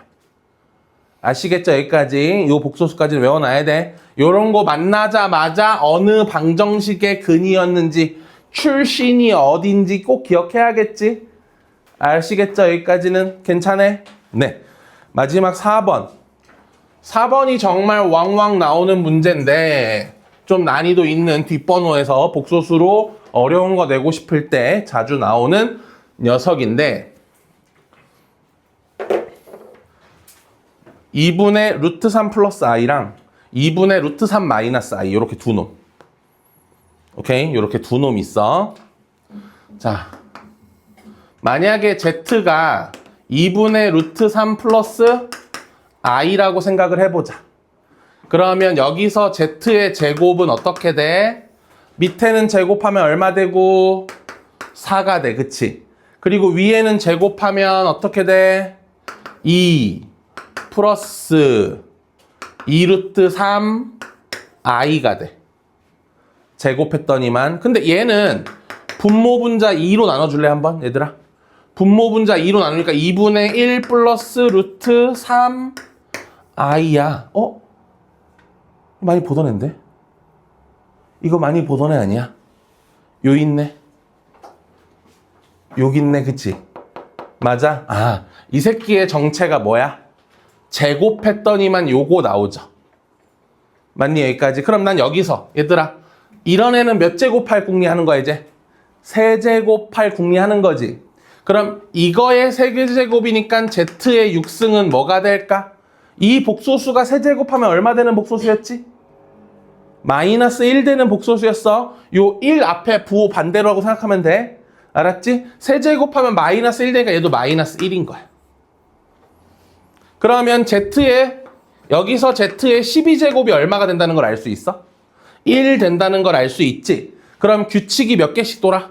아시겠죠? 여기까지. 요 복소수까지는 외워놔야 돼. 요런 거 만나자마자 어느 방정식의 근이었는지 출신이 어딘지 꼭 기억해야겠지? 아시겠죠? 여기까지는 괜찮아? 네. 마지막 4번. 4번이 정말 왕왕 나오는 문제인데 좀 난이도 있는 뒷번호에서 복소수로 어려운 거 내고 싶을 때 자주 나오는 녀석인데 2분의 루트 3 플러스 i랑 2분의 루트 3 마이너스 i 이렇게 두 놈. 오케이? 이렇게 두 놈 있어. 자, 만약에 z가 2분의 루트 3 플러스 i라고 생각을 해보자. 그러면 여기서 z의 제곱은 어떻게 돼? 밑에는 제곱하면 얼마 되고? 4가 돼. 그치? 그리고 위에는 제곱하면 어떻게 돼? 2 플러스 2 루트 3 i가 돼. 제곱했더니만. 근데 얘는 분모 분자 2로 나눠줄래 한번 얘들아? 분모 분자 2로 나누니까 2분의 1 플러스 루트 3 i야. 많이 보던 앤데? 이거 많이 보던 애 아니야? 요 있네. 여기 있네. 그치? 맞아? 아, 이 새끼의 정체가 뭐야? 제곱했더니만 요거 나오죠. 맞니? 여기까지. 그럼 난 여기서 얘들아 이런 애는 몇 제곱할 궁리하는 거야 이제? 세제곱할 궁리하는 거지. 그럼 이거의 세제곱이니까 z의 6승은 뭐가 될까? 이 복소수가 세제곱하면 얼마 되는 복소수였지? 마이너스 1 되는 복소수였어. 요 1 앞에 부호 반대로 하고 생각하면 돼. 알았지? 세제곱하면 마이너스 1 되니까 얘도 마이너스 1인 거야. 그러면 여기서 z의 12제곱이 얼마가 된다는 걸 알 수 있어? 1 된다는 걸 알 수 있지? 그럼 규칙이 몇 개씩 돌아?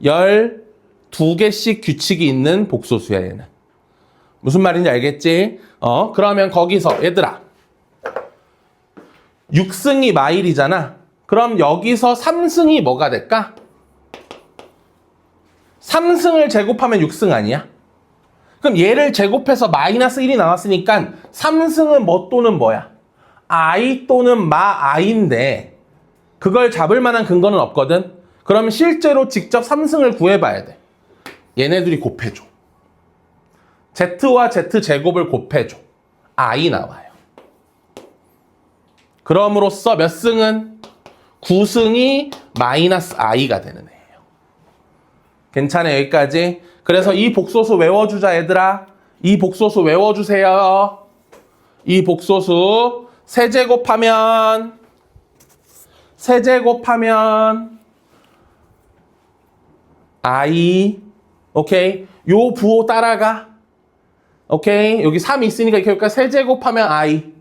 12개씩 규칙이 있는 복소수야 얘는. 무슨 말인지 알겠지? 그러면 거기서 얘들아 6승이 마일이잖아. 그럼 여기서 3승이 뭐가 될까? 3승을 제곱하면 6승 아니야? 그럼 얘를 제곱해서 마이너스 1이 나왔으니까 3승은 뭐 또는 뭐야? i 또는 마 i인데 그걸 잡을 만한 근거는 없거든? 그럼 실제로 직접 3승을 구해봐야 돼. 얘네들이 곱해줘. z와 z제곱을 곱해줘. i 나와요. 그럼으로써 몇 승은? 9승이 마이너스 i가 되는 애예요. 괜찮아요? 여기까지? 그래서 이 복소수 외워주자 얘들아. 이 복소수 외워주세요. 이 복소수 세제곱하면 i. 오케이? 요 부호 따라가. 오케이? 여기 3 있으니까 이렇게 볼까? 세제곱하면 i.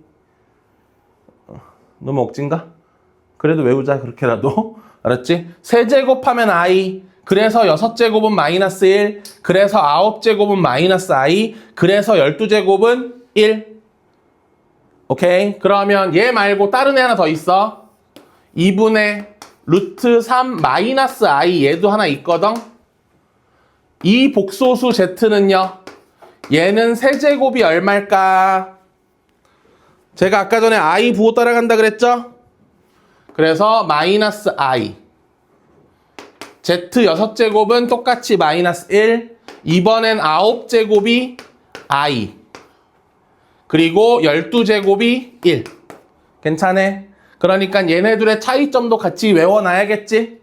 너무 억진가? 그래도 외우자 그렇게라도. 알았지? 세제곱하면 i. 그래서 6제곱은 마이너스 1, 그래서 9제곱은 마이너스 i, 그래서 12제곱은 1. 오케이? 그러면 얘 말고 다른 애 하나 더 있어. 2분의 루트 3 마이너스 i 얘도 하나 있거든. 이 복소수 z는요. 얘는 세제곱이 얼마일까? 제가 아까 전에 i 부호 따라간다 그랬죠? 그래서 마이너스 i. z 6제곱은 똑같이 마이너스 1. 이번엔 9제곱이 i. 그리고 12제곱이 1. 괜찮네? 그러니까 얘네들의 차이점도 같이 외워놔야겠지?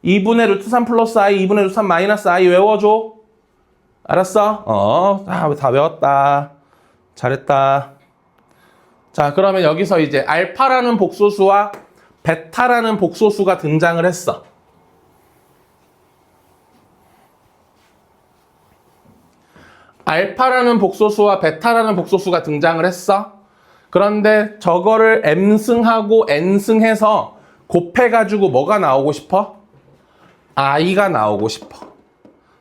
2분의 루트 3 플러스 i, 2분의 루트 3 마이너스 i 외워줘. 알았어? 다 외웠다. 잘했다. 자, 그러면 여기서 이제 알파라는 복소수와 베타라는 복소수가 등장을 했어. 알파라는 복소수와 베타라는 복소수가 등장을 했어. 그런데 저거를 m승하고 n승해서 곱해가지고 뭐가 나오고 싶어? i가 나오고 싶어.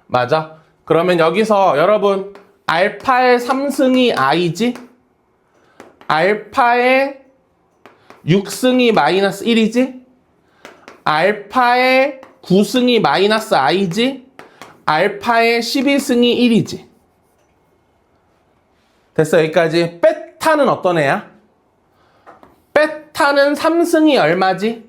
맞아? 그러면 여기서 여러분 알파의 3승이 i지? 알파의 6승이 마이너스 1이지? 알파의 9승이 마이너스 i지? 알파의 12승이 1이지? 됐어, 여기까지. 베타는 어떤 애야? 베타는 3승이 얼마지?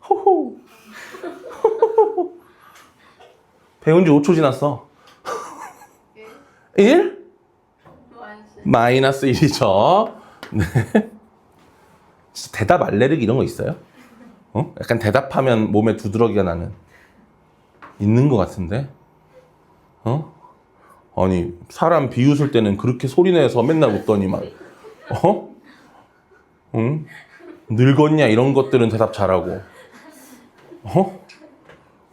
호호. 배운 지 5초 지났어. 1? 마이너스 1이죠. 네. 진짜 대답 알레르기 이런 거 있어요? 약간 대답하면 몸에 두드러기가 나는. 있는 것 같은데? 아니, 사람 비웃을 때는 그렇게 소리내서 맨날 웃더니만. 응? 늙었냐? 이런 것들은 대답 잘하고.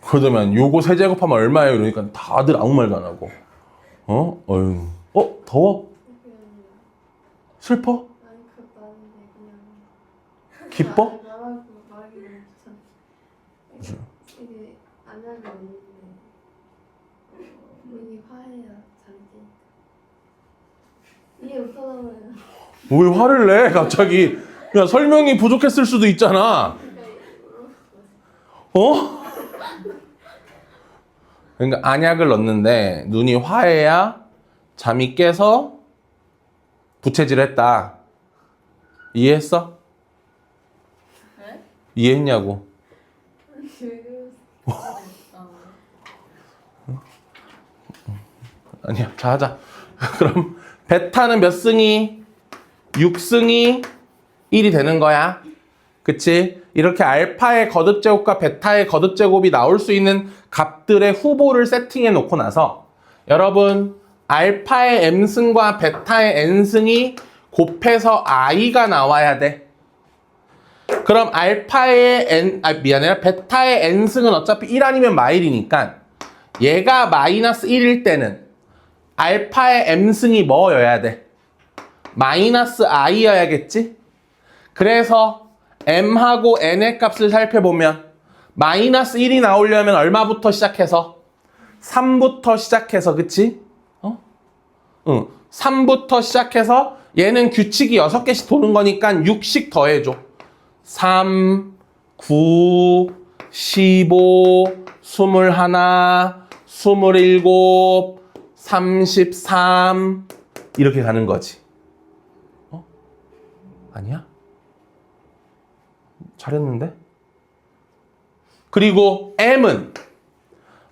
그러더만 요거 세제곱하면 얼마예요? 이러니까 다들 아무 말도 안 하고. 어휴. 더워? 슬퍼? 아니 그것도 아닌데 그냥 기뻐? 말하기 너무 귀찮아. 이게 안 하면 없는데 눈이 화해야 잘지. 이해 못하면 왜 화를 내? 갑자기. 야, 설명이 부족했을 수도 있잖아. 그러니까 안약을 넣는데 눈이 화해야 잠이 깨서 부채질했다. 이해했어? 네? 이해했냐고. 아니야, 자 하자. 그럼 베타는 몇 승이? 6승이 1이 되는 거야. 그치? 이렇게 알파의 거듭제곱과 베타의 거듭제곱이 나올 수 있는 값들의 후보를 세팅해 놓고 나서 여러분 알파의 m승과 베타의 n승이 곱해서 i가 나와야 돼. 그럼 알파의 베타의 n승은 어차피 1 아니면 마일이니까 얘가 마이너스 1일 때는 알파의 m승이 뭐여야 돼? 마이너스 i여야겠지? 그래서 m하고 n의 값을 살펴보면 마이너스 1이 나오려면 얼마부터 시작해서? 3부터 시작해서, 그치? 3부터 시작해서 얘는 규칙이 6개씩 도는 거니까 6씩 더해줘. 3, 9, 15, 21, 27, 33 이렇게 가는 거지. 아니야? 잘했는데? 그리고 m은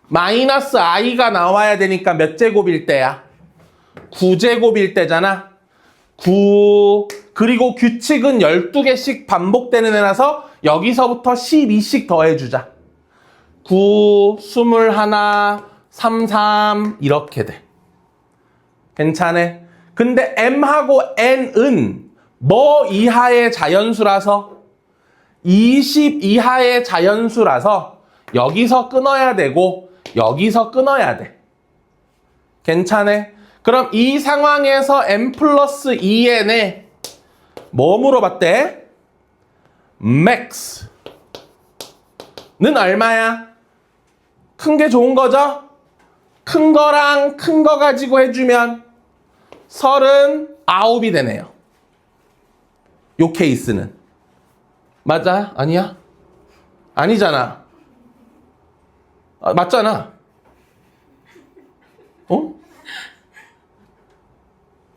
마이너스 i가 나와야 되니까 몇 제곱일 때야? 9제곱일 때잖아. 9 그리고 규칙은 12개씩 반복되는 애라서 여기서부터 12씩 더해주자. 9, 21, 33 이렇게 돼. 괜찮아? 근데 m하고 n은 뭐 이하의 자연수라서 20 이하의 자연수라서 여기서 끊어야 되고 여기서 끊어야 돼. 괜찮아? 그럼 이 상황에서 m 플러스 2n에 뭐 물어봤대? max는 얼마야? 큰 게 좋은 거죠? 큰 거랑 큰 거 가지고 해주면 39이 되네요. 요 케이스는. 맞아? 아니야? 아니잖아. 아, 맞잖아. 어?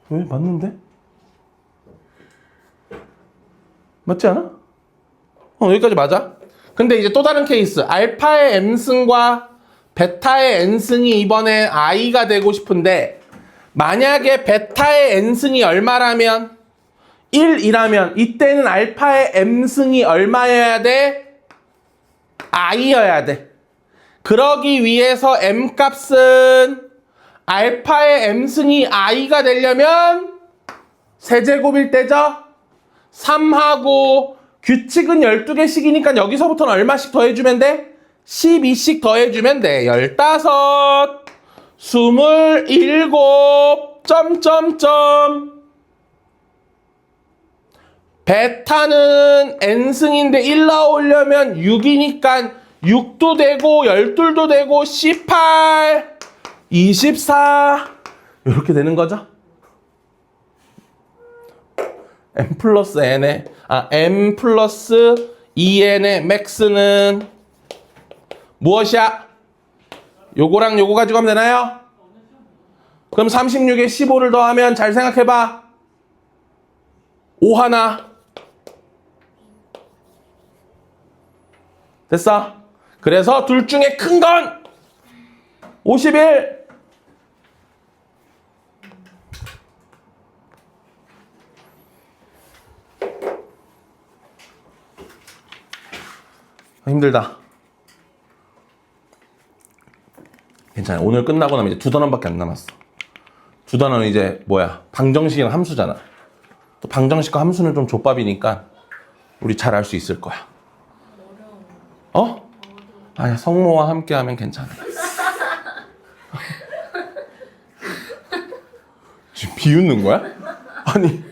왜? 맞는데? 맞지 않아? 여기까지 맞아. 근데 이제 또 다른 케이스. 알파의 m승과 베타의 n승이 이번에 i가 되고 싶은데 만약에 베타의 n승이 얼마라면 1이라면 이때는 알파의 m승이 얼마여야 돼? i여야 돼. 그러기 위해서 m 값은 알파의 m승이 i가 되려면 세제곱일 때죠? 3하고 규칙은 12개씩이니까 여기서부터는 얼마씩 더해주면 돼? 12씩 더해주면 돼. 15, 27, 점점점. 베타는 n승인데 1 나오려면 6이니까 6도 되고 12도 되고 18, 24 이렇게 되는 거죠. m 플러스 2n의 max는 무엇이야? 요거랑 요거 가지고 하면 되나요? 그럼 36에 15를 더하면 잘 생각해봐. 5 하나. 됐어? 그래서 둘 중에 큰 건 51. 힘들다. 괜찮아. 오늘 끝나고 나면 이제 두 단원밖에 안 남았어. 두 단원은 이제 뭐야? 방정식이랑 함수잖아. 또 방정식과 함수는 좀 족밥이니까 우리 잘 알 수 있을 거야. 어? 아니야. 성모와 함께 하면 괜찮아. 지금 비웃는 거야? 아니.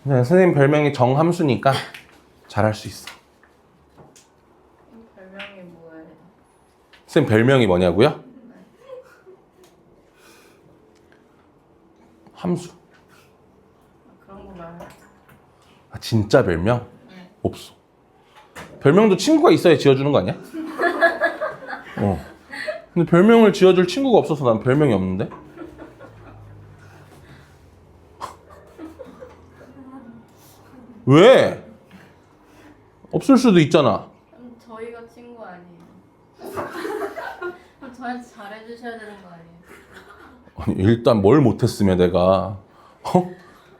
그냥 선생님 별명이 정함수니까 잘할 수 있어. 별명이 뭐예요? 선생님 별명이 뭐냐고요? 함수. 그런 거 말해요. 아, 진짜 별명? 없어. 별명도 친구가 있어야 지어주는 거 아니야? 근데 별명을 지어줄 친구가 없어서 난 별명이 없는데? 왜? 없을 수도 있잖아. 그럼 저희가 친구 아니에요? 그럼 저한테 잘해주셔야 되는 거 아니에요? 아니, 일단 뭘 못했으면 내가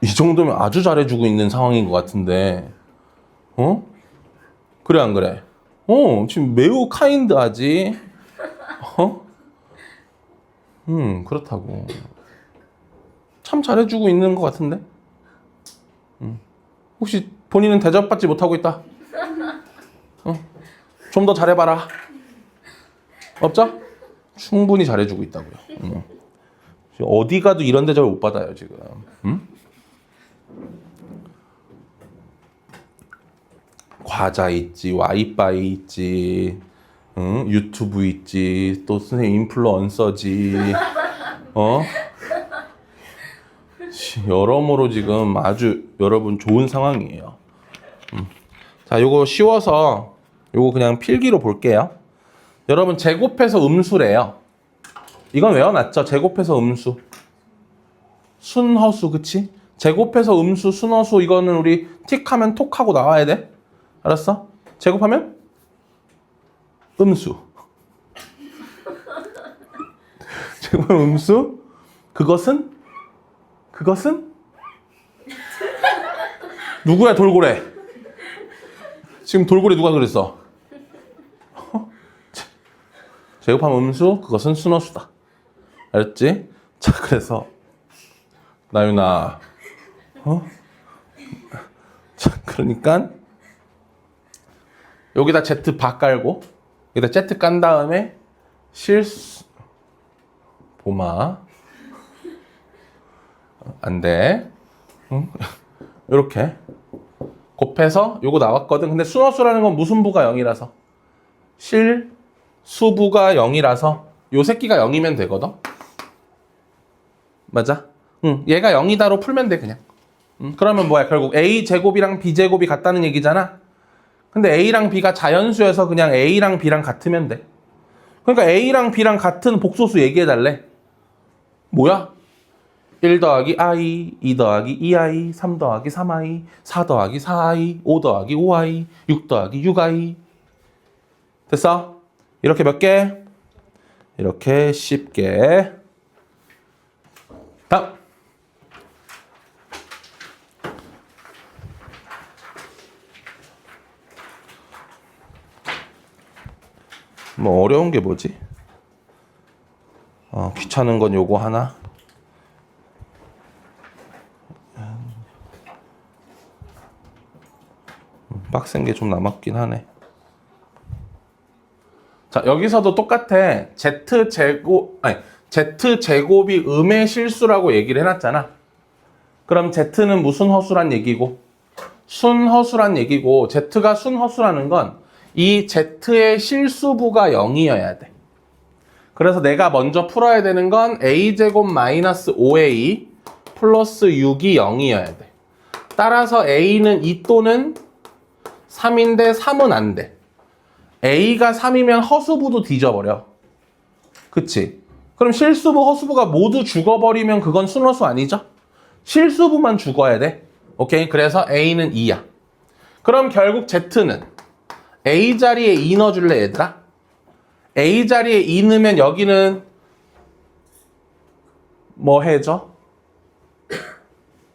이 정도면 아주 잘해주고 있는 상황인 것 같은데 그래 안 그래? 지금 매우 카인드하지? 그렇다고. 참 잘해주고 있는 것 같은데? 혹시 본인은 대접받지 못하고 있다? 좀 더 잘해봐라. 없죠? 충분히 잘해주고 있다고요. 어디 가도 이런 대접을 못 받아요 지금. 과자 있지, 와이파이 있지, 유튜브 있지, 또 선생님 인플루언서지, 여러모로 지금 아주 여러분 좋은 상황이에요. 자, 요거 쉬워서 요거 그냥 필기로 볼게요. 여러분 제곱해서 음수래요. 이건 외워놨죠? 제곱해서 음수. 순허수, 그치? 제곱해서 음수, 순허수 이거는 우리 틱하면 톡하고 나와야 돼. 알았어? 제곱하면 음수. 제곱하면 음수. 그것은 누구야 돌고래? 지금 돌고래 누가 그랬어? 제곱하면 음수, 그것은 순허수다. 알았지? 자, 그래서 나윤아, 자, 그러니까 여기다 Z 바 깔고 여기다 Z 깐 다음에 봄아. 안 돼. 응? 이렇게 곱해서 요거 나왔거든. 근데 순허수라는 건 무슨 부가 0이라서 실수부가 0이라서 요 새끼가 0이면 되거든. 맞아? 응, 얘가 0이다로 풀면 돼 그냥. 응, 그러면 뭐야? 결국 a제곱이랑 b제곱이 같다는 얘기잖아. 근데 a랑 b가 자연수여서 그냥 a랑 b랑 같으면 돼. 그러니까 a랑 b랑 같은 복소수 얘기해달래. 뭐야? 1 더하기 i, 2 더하기 2i, 3 더하기 3i, 4 더하기 4i, 5 더하기 5i, 6 더하기 6i. 됐어? 이렇게 몇 개? 이렇게 10개. 다음. 뭐 어려운 게 뭐지? 귀찮은 건 요거 하나. 빡센 게 좀 남았긴 하네. 자, 여기서도 똑같아. Z제곱이 음의 실수라고 얘기를 해놨잖아. 그럼 Z는 무슨 허수란 얘기고? 순허수란 얘기고, Z가 순허수라는 건 이 Z의 실수부가 0이어야 돼. 그래서 내가 먼저 풀어야 되는 건 A제곱 마이너스 5A 플러스 6이 0이어야 돼. 따라서 A는 2 또는 3인데 3은 안 돼. A가 3이면 허수부도 뒤져버려. 그치? 그럼 실수부, 허수부가 모두 죽어버리면 그건 순허수 아니죠? 실수부만 죽어야 돼. 오케이? 그래서 A는 2야. 그럼 결국 Z는 A 자리에 2 넣어줄래 얘들아? A 자리에 2 넣으면 여기는 뭐 해져?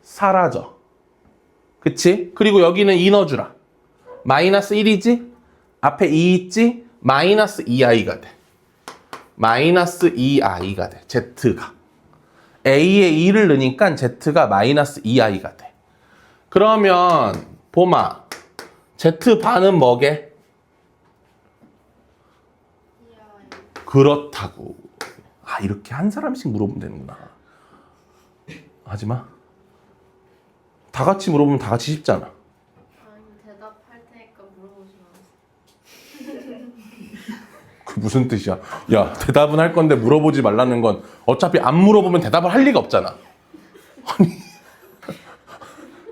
사라져. 그치? 그리고 여기는 2 넣어주라. 마이너스 1이지? 앞에 2 있지? 마이너스 2i가 돼. 마이너스 2i가 돼. Z가. A에 2를 넣으니까 Z가 마이너스 2i가 돼. 그러면 봄아, Z반은 뭐게? 그렇다고. 아, 이렇게 한 사람씩 물어보면 되는구나. 하지마. 다 같이 물어보면 다 같이 쉽잖아. 아니 대답할 테니까 물어보지 마. 그 무슨 뜻이야? 야, 대답은 할 건데 물어보지 말라는 건 어차피 안 물어보면 대답을 할 리가 없잖아. 아니,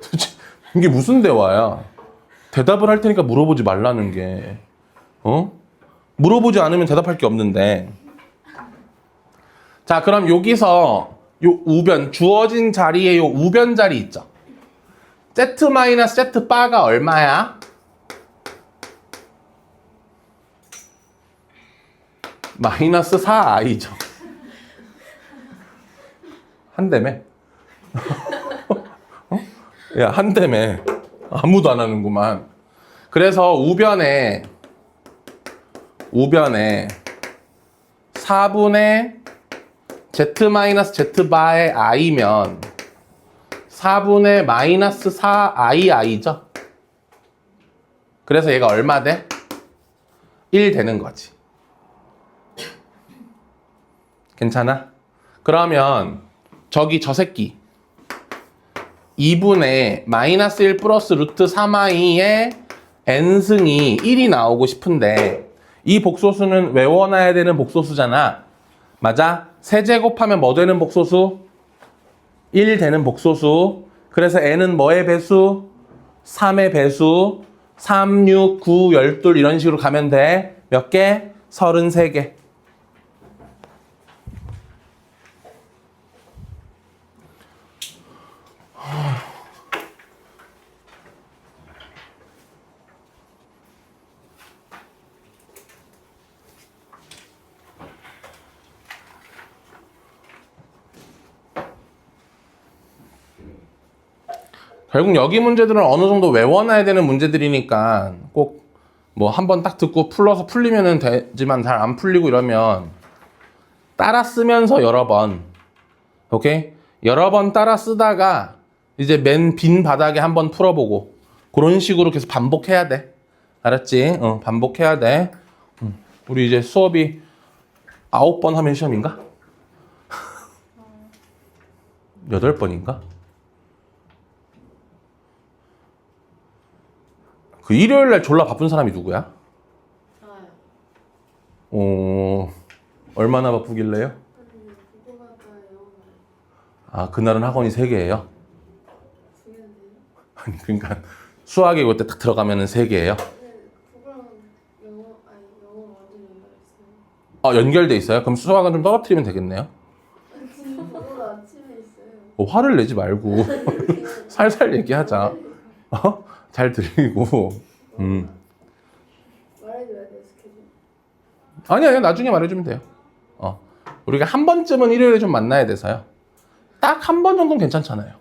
도대체 이게 무슨 대화야? 대답을 할 테니까 물어보지 말라는 게, 물어보지 않으면 대답할 게 없는데. 자, 그럼 여기서 요 우변, 주어진 자리에 요 우변 자리 있죠? Z 바가 얼마야? 마이너스 4i죠. 한대매. 야, 한대매. 아무도 안 하는구만. 그래서 우변에 4분의 Z 바의 i면 4분의 마이너스 4ii죠. 그래서 얘가 얼마 돼? 1 되는 거지. 괜찮아? 그러면 저기 저 새끼 2분의 마이너스 1 플러스 루트 3i의 n승이 1이 나오고 싶은데 이 복소수는 외워놔야 되는 복소수잖아. 맞아? 세제곱하면 뭐 되는 복소수? 1 되는 복소수. 그래서 n은 뭐의 배수? 3의 배수. 3, 6, 9, 12 이런 식으로 가면 돼. 몇 개? 33개. 결국 여기 문제들은 어느 정도 외워놔야 되는 문제들이니까 꼭 뭐 한 번 딱 듣고 풀러서 풀리면 되지만 잘 안 풀리고 이러면 따라 쓰면서 여러 번, 오케이? 여러 번 따라 쓰다가 이제 맨 빈 바닥에 한번 풀어보고 그런 식으로 계속 반복해야 돼. 알았지? 반복해야 돼. 우리 이제 수업이 9번 하면 시험인가? 8번인가? 그 일요일 날 졸라 바쁜 사람이 누구야? 저요. 얼마나 바쁘길래요? 궁금할까요? 아, 그날은 학원이 3개예요? 중요한데요? 아니, 그러니까 수학이 그때 딱 들어가면은 3개예요? 그거랑 영어 완전 연결했어요. 연결돼 있어요? 그럼 수학은 좀 떨어뜨리면 되겠네요? 그거 아침에 있어요. 화를 내지 말고 살살 얘기하자. 잘 들리고. 말해줘야 돼요, 스케줄. 아니야, 나중에 말해주면 돼요. 우리가 한 번쯤은 일요일에 좀 만나야 돼서요. 딱 한 번 정도는 괜찮잖아요.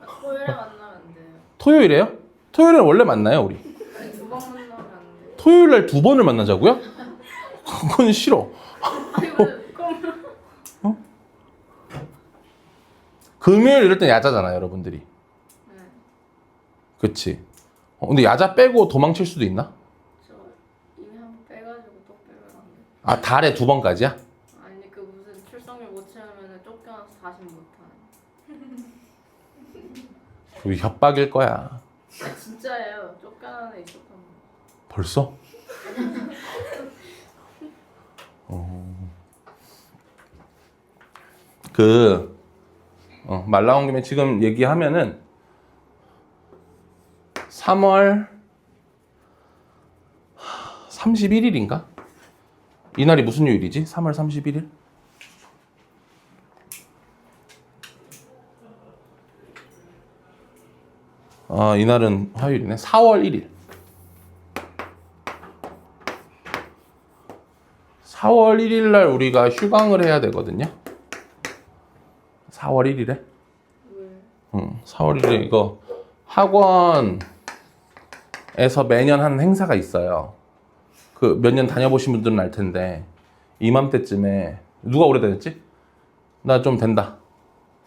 토요일에 만나면 안 돼요. 토요일에요? 토요일에 원래 만나요, 우리. 아니, 2번 만나면 안 돼요. 토요일 날 2번을 만나자고요? 그건 싫어. 그럼 금요일 이럴 땐 야자잖아요, 여러분들이. 네. 그치? 근데 야자 빼고 도망칠 수도 있나? 저 이미 한 번 빼가지고 또 빼면 안 돼요. 아, 달에 2번까지야? 아니 그 무슨 출석률 못 채우면 쫓겨나서 다시 못하는. 그게 협박일 거야. 아 진짜예요. 쫓겨나는 애 있었던 거. 벌써? 말 나온 김에 지금 얘기하면은 3월 31일인가? 이날이 무슨 요일이지? 3월 31일? 이날은 화요일이네. 4월 1일. 4월 1일 날 우리가 휴강을 해야 되거든요. 4월 1일에. 왜? 4월 1일에 이거 학원에서 매년 하는 행사가 있어요. 그 몇 년 다녀보신 분들은 알 텐데 이맘때쯤에 누가 오래 다녔지? 나 좀 된다.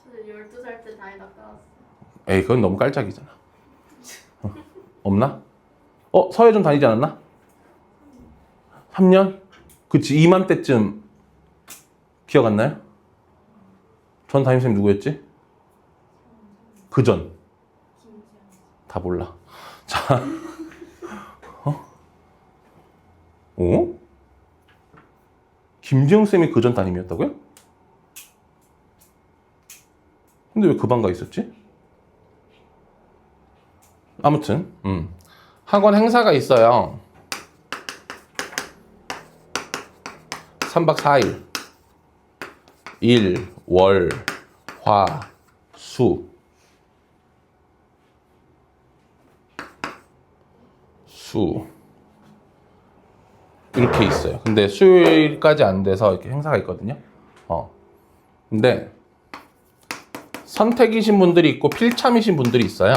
저 12살 때 다니다 끊었어요. 에이, 그건 너무 깔짝이잖아. 없나? 서예 좀 다니지 않았나? 3년? 그치, 이맘때쯤 기억 안 나요? 전 담임쌤 누구였지? 그전. 다 몰라. 자, 김지영 쌤이 그전 담임이었다고요? 근데 왜 그 반 가 있었지? 아무튼, 학원 행사가 있어요. 3박 4일. 일, 월, 화, 수. 이렇게 있어요. 근데 수요일까지 안 돼서 이렇게 행사가 있거든요. 근데 선택이신 분들이 있고 필참이신 분들이 있어요.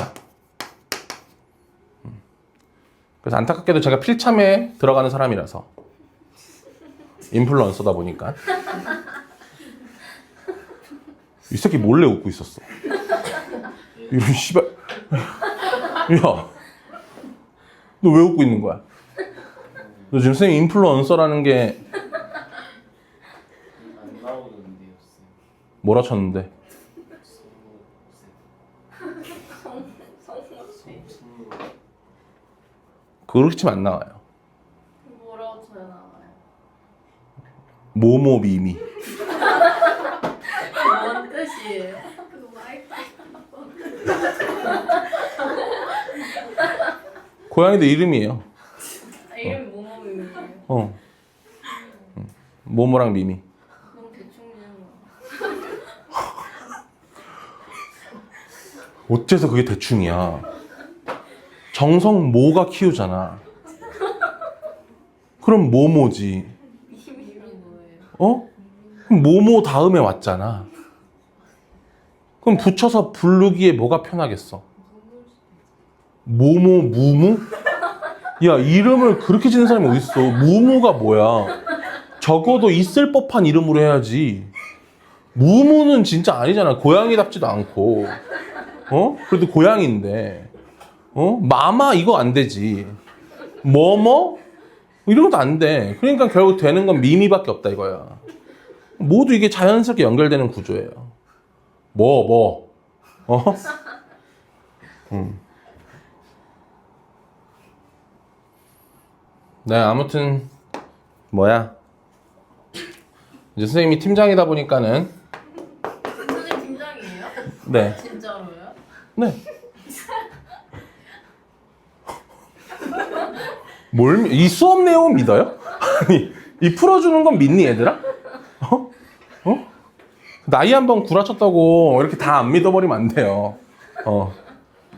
그래서 안타깝게도 제가 필참에 들어가는 사람이라서 인플루언서다 보니까 이 새끼 몰래 웃고 있었어. 이런 씨발. 야, 너 왜 웃고 있는 거야? 너 지금 선생님 인플루언서라는 게 안 나오는데요, 쌤. 뭐라 쳤는데? 그렇게 치면 안 나와요. 뭐라고 쳐야 나와요? 모모 미미. 뭔 뜻이에요? 그거 마이크. 고양이들 이름이에요. 이름이 모모미미예요. 모모랑 미미. 너무 대충 지은 거. 어째서 그게 대충이야. 정성 모가 키우잖아. 그럼 모모지. 이름이 뭐예요? 그럼 모모 다음에 왔잖아. 그럼 붙여서 부르기에 뭐가 편하겠어? 모모, 무무? 야, 이름을 그렇게 지는 사람이 어딨어? 무무가 뭐야? 적어도 있을 법한 이름으로 해야지. 무무는 진짜 아니잖아. 고양이답지도 않고. 그래도 고양인데. 마마 이거 안 되지. 뭐뭐? 이런 것도 안 돼. 그러니까 결국 되는 건 미미밖에 없다 이거야. 모두 이게 자연스럽게 연결되는 구조예요. 뭐? 네, 아무튼 뭐야? 이제 선생님이 팀장이다 보니까는 선생님 팀장이에요? 네, 진짜로요? 네. 이 수업 내용 믿어요? 아니, 이 풀어주는 건 믿니 얘들아? 나이 한번 구라쳤다고 이렇게 다 안 믿어버리면 안 돼요.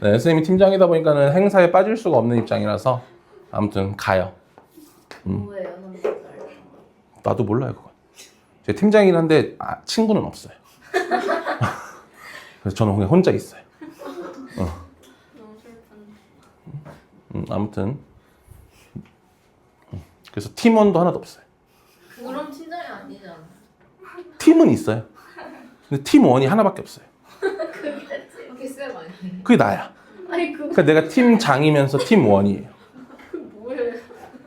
네, 선생님이 팀장이다 보니까는 행사에 빠질 수가 없는 입장이라서 아무튼 가요. 뭐예요? 나도 몰라요 그건. 제가 팀장이긴 한데 친구는 없어요. 그래서 저는 그냥 혼자 있어요. 너무 슬픈. 아무튼 그래서 팀원도 하나도 없어요. 그럼 팀장이 아니잖아. 팀은 있어요. 근데 팀원이 하나밖에 없어요. 그게 쌤 아니에요? 그게 나야. 아니 그거 그러니까 내가 팀장이면서 팀원이에요. 뭐예요?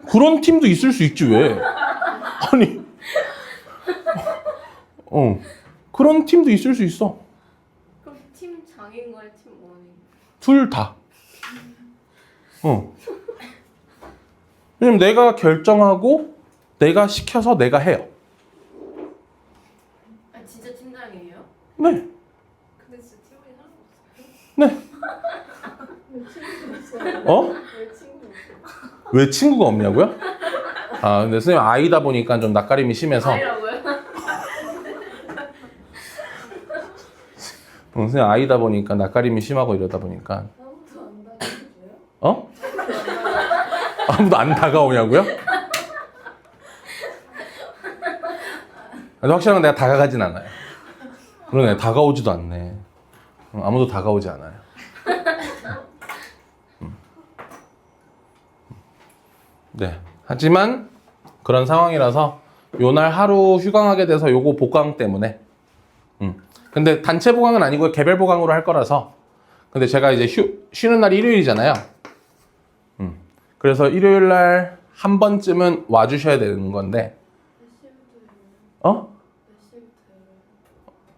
그런 팀도 있을 수 있지 왜? 아니, 그런 팀도 있을 수 있어. 그럼 팀장인 거예요? 팀원인? 둘 다. 왜냐면 내가 결정하고 내가 시켜서 내가 해요. 아 진짜 팀장이에요? 네, 근데 진짜 팀원이 하나도 없어요. 어? 왜 친구 없어요? 왜 친구가 없냐고요? 근데 선생님 아이다 보니까 좀 낯가림이 심해서. 아니라고요? 선생님 아이다 보니까 낯가림이 심하고 이러다 보니까. 아무도 안 다녀줘요? 어? 아무도 안 다가오냐고요? 근데 확실한 건 내가 다가가진 않아요. 그러네, 다가오지도 않네. 아무도 다가오지 않아요. 네. 하지만 그런 상황이라서 요날 하루 휴강하게 돼서 요거 복강 때문에. 근데 단체 복강은 아니고 개별 복강으로 할 거라서. 근데 제가 이제 쉬는 날이 일요일이잖아요. 그래서 일요일 날 한 번쯤은 와주셔야 되는 건데. 어?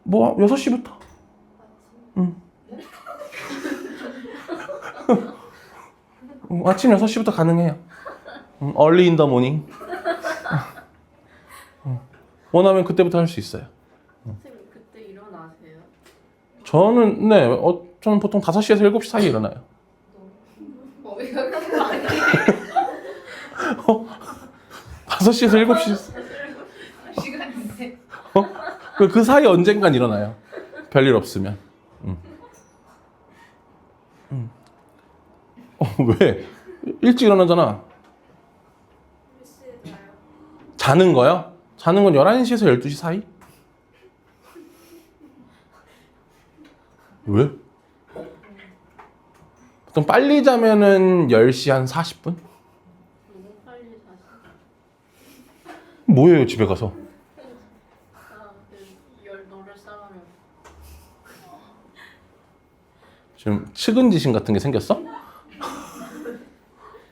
뭐 6시부터. 아침 6시부터 가능해요. early in the morning. 원하면 그때부터 할 수 있어요. 선생님 그때 일어나세요? 저는 저는 보통 5시에서 7시 사이에 일어나요. 어이가 큰거 아니에요? 5시에서 7시. 시간인데 그 사이 언젠간 일어나요. 별일 없으면. 왜? 일찍 일어나잖아. 몇 시에 자요? 자는 거요? 자는 건 11시에서 12시 사이? 왜? 보통 빨리 자면은 10시 한 40분? 너무 빨리 자시죠? 뭐예요, 집에 가서? 너를 쌓으면 지금 측은지심 같은 게 생겼어?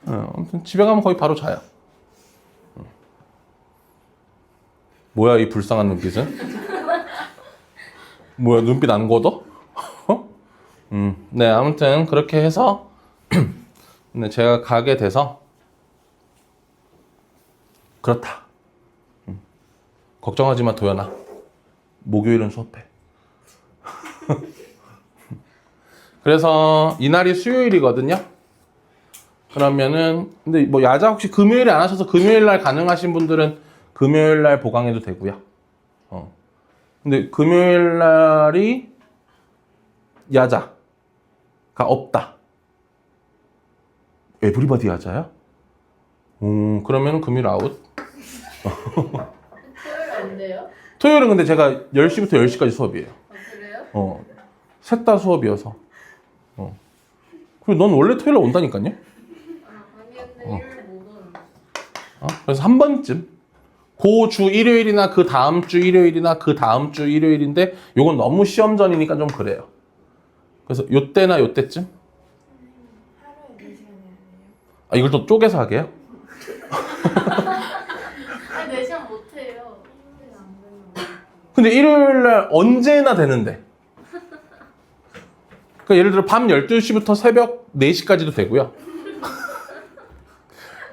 아무튼 집에 가면 거의 바로 자요. 뭐야, 이 불쌍한 눈빛은? 뭐야, 눈빛 안 걷어? 네, 아무튼 그렇게 해서 네, 제가 가게 돼서 그렇다. 걱정하지 마, 도연아. 목요일은 수업해. 그래서 이날이 수요일이거든요. 그러면은 근데 뭐 야자 혹시 금요일에 안 하셔서 금요일 날 가능하신 분들은 금요일 날 보강해도 되고요. 근데 금요일 날이 야자가 없다. 에브리바디 야자야? 그러면 금요일 아웃. 토요일 안 돼요? 토요일은 근데 제가 10시부터 10시까지 수업이에요. 아 그래요? 셋 다 수업이어서. 그리고 넌 원래 토요일에 온다니까요? 아니 근데 일요일 못 오는데 그래서 한 번쯤 그 주 일요일이나 그 다음 주 일요일이나 그 다음 주 일요일인데 요건 너무 시험 전이니까 좀 그래요. 그래서 요때나 요때쯤? 하루에 4시간이 아니에요? 이걸 또 쪼개서 하게요? 아니 4시간 못해요 안 되면 근데 일요일 날 언제나 되는데. 그러니까 예를 들어 밤 12시부터 새벽 4시까지도 되고요.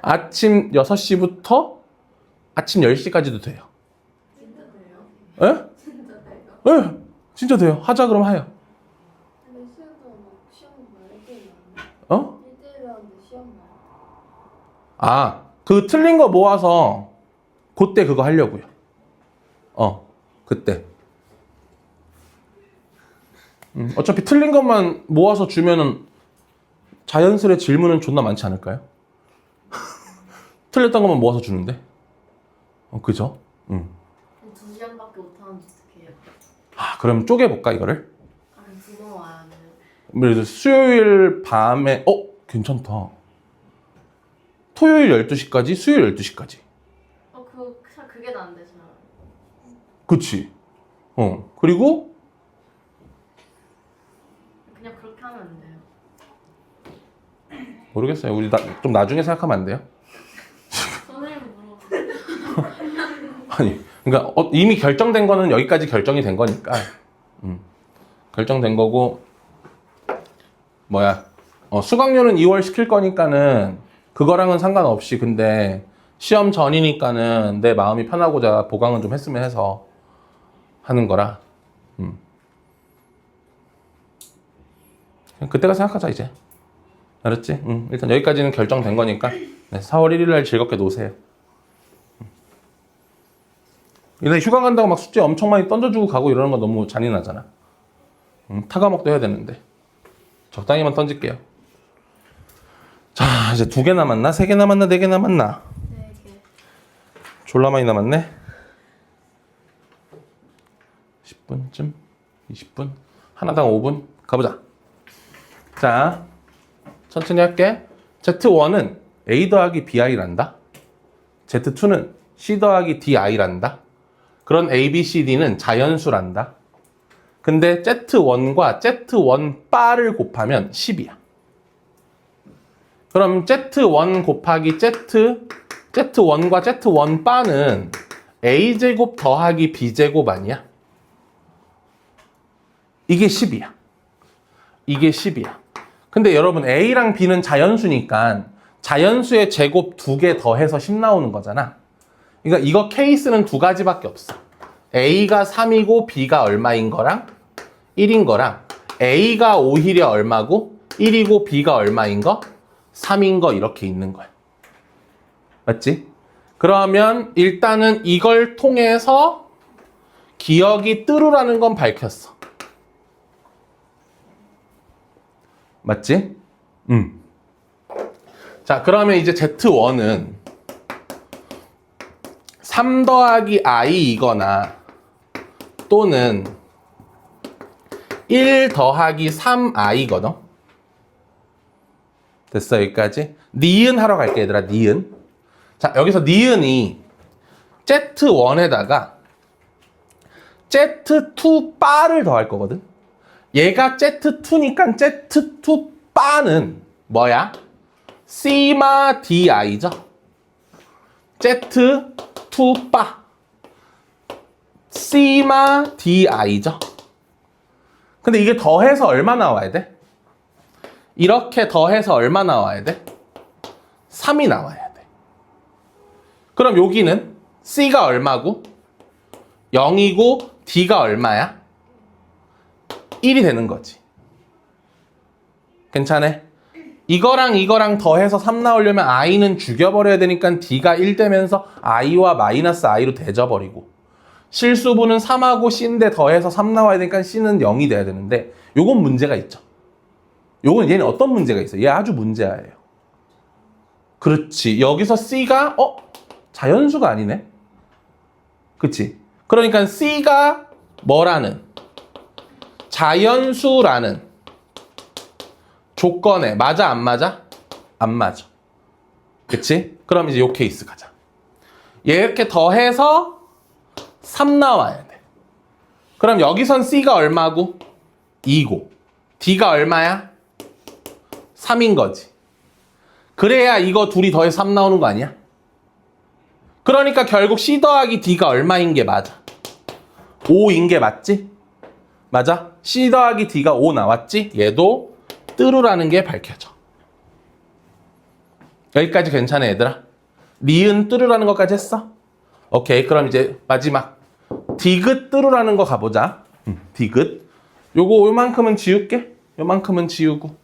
아침 6시부터 아침 10시까지도 돼요. 진짜 돼요? 에? 진짜 돼요? 예, 진짜 돼요. 하자 그럼 해요. 근데 수영도 막 시험 봐요? 1대1 하는데 어? 1대1 하는데 시험 봐요? 아, 그 틀린 거 모아서 그때 그거 하려고요. 그때. 어차피 틀린 것만 모아서 주면은 자연스레 질문은 존나 많지 않을까요? 틀렸던 것만 모아서 주는데. 그죠? 2시간밖에 못하는데 어떡해요? 아, 그럼 쪼개볼까, 이거를? 아 그럼 부모 와야 돼요? 그래서 수요일 밤에, 괜찮다. 토요일 12시까지, 수요일 12시까지. 그게 나은데 저 그치? 그리고, 그냥 그렇게 하면 안 돼요. 모르겠어요. 우리 좀 나중에 생각하면 안 돼요? 선생님 물어봐. 아니, 그러니까 이미 결정된 거는 여기까지 결정이 된 거니까. 결정된 거고, 수강료는 2월 시킬 거니까는 그거랑은 상관없이 근데 시험 전이니까는 내 마음이 편하고자 보강은 좀 했으면 해서 하는 거라. 그때가 생각하자 이제. 알았지? 일단 여기까지는 결정된 거니까 4월 1일 날 즐겁게 노세요. 이날 휴가 간다고 막 숙제 엄청 많이 던져주고 가고 이러는 거 너무 잔인하잖아. 타과목도 해야 되는데 적당히만 던질게요. 자, 이제 2개 남았나? 3개 남았나? 4개 남았나? 4개. 졸라 많이 남았네. 10분쯤? 20분? 하나당 5분? 가보자. 자, 천천히 할게. Z1은 A 더하기 BI란다. Z2는 C 더하기 DI란다. 그런 A, B, C, D는 자연수란다. 근데 Z1과 Z1 바를 곱하면 10이야. 그럼 Z1 곱하기 Z1과 Z1 바는 A제곱 더하기 B제곱 아니야? 이게 10이야. 이게 10이야. 근데 여러분 A랑 B는 자연수니까 자연수의 제곱 2개 더해서 10 나오는 거잖아. 그러니까 이거 케이스는 2가지밖에 없어. A가 3이고 B가 얼마인 거랑 1인 거랑 A가 오히려 얼마고 1이고 B가 얼마인 거 3인 거 이렇게 있는 거야. 맞지? 그러면 일단은 이걸 통해서 기억이 뜨루라는 건 밝혔어. 맞지? 자, 그러면 이제 Z1은 3 더하기 i이거나 또는 1 더하기 3i거든. 됐어, 여기까지? 니은 하러 갈게, 얘들아, 니은. 자, 여기서 니은이 Z1에다가 Z2 바를 더할 거거든. 얘가 Z2니까 Z2 바는 뭐야? 시마 DI죠. Z2 바 시마 DI죠. 근데 이게 더해서 얼마 나와야 돼? 이렇게 더해서 얼마 나와야 돼? 3이 나와야 돼. 그럼 여기는 C가 얼마고? 0이고 D가 얼마야? 1이 되는 거지. 괜찮아? 이거랑 이거랑 더해서 3 나오려면 i는 죽여버려야 되니까 D가 1 되면서 i와 마이너스 i로 대져버리고 실수분은 3하고 C인데 더해서 3 나와야 되니까 C는 0이 돼야 되는데 요건 문제가 있죠. 요건 얘는 어떤 문제가 있어? 얘 아주 문제아예요. 그렇지. 여기서 C가 자연수가 아니네. 그치? 그러니까 C가 뭐라는? 자연수라는 조건에 맞아 안 맞아? 안 맞아. 그치? 그럼 이제 요 케이스 가자. 얘 이렇게 더해서 3 나와야 돼. 그럼 여기선 C가 얼마고? 2고 D가 얼마야? 3인 거지. 그래야 이거 둘이 더해서 3 나오는 거 아니야? 그러니까 결국 C 더하기 D가 얼마인 게 맞아? 5인 게 맞지? 맞아? C 더하기 D가 5 나왔지? 얘도 뜨루라는 게 밝혀져. 여기까지 괜찮아 얘들아? 니은 뜨루라는 것까지 했어? 오케이, 그럼 이제 마지막 디귿 뜨루라는 거 가보자. 디귿. 요만큼은 지울게. 요만큼은 지우고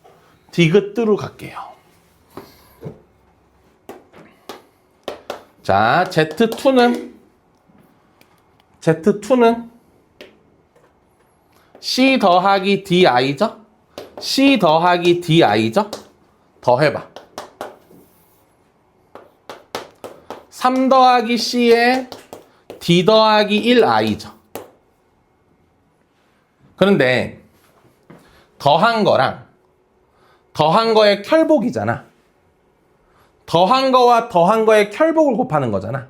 디귿 뜨루 갈게요. 자, Z2는 C 더하기 DI죠? C 더하기 DI죠? 더해봐. 3 더하기 C에 D 더하기 1I죠. 그런데 더한 거랑 더한 거의 켤복이잖아. 더한 거와 더한 거의 켤복을 곱하는 거잖아.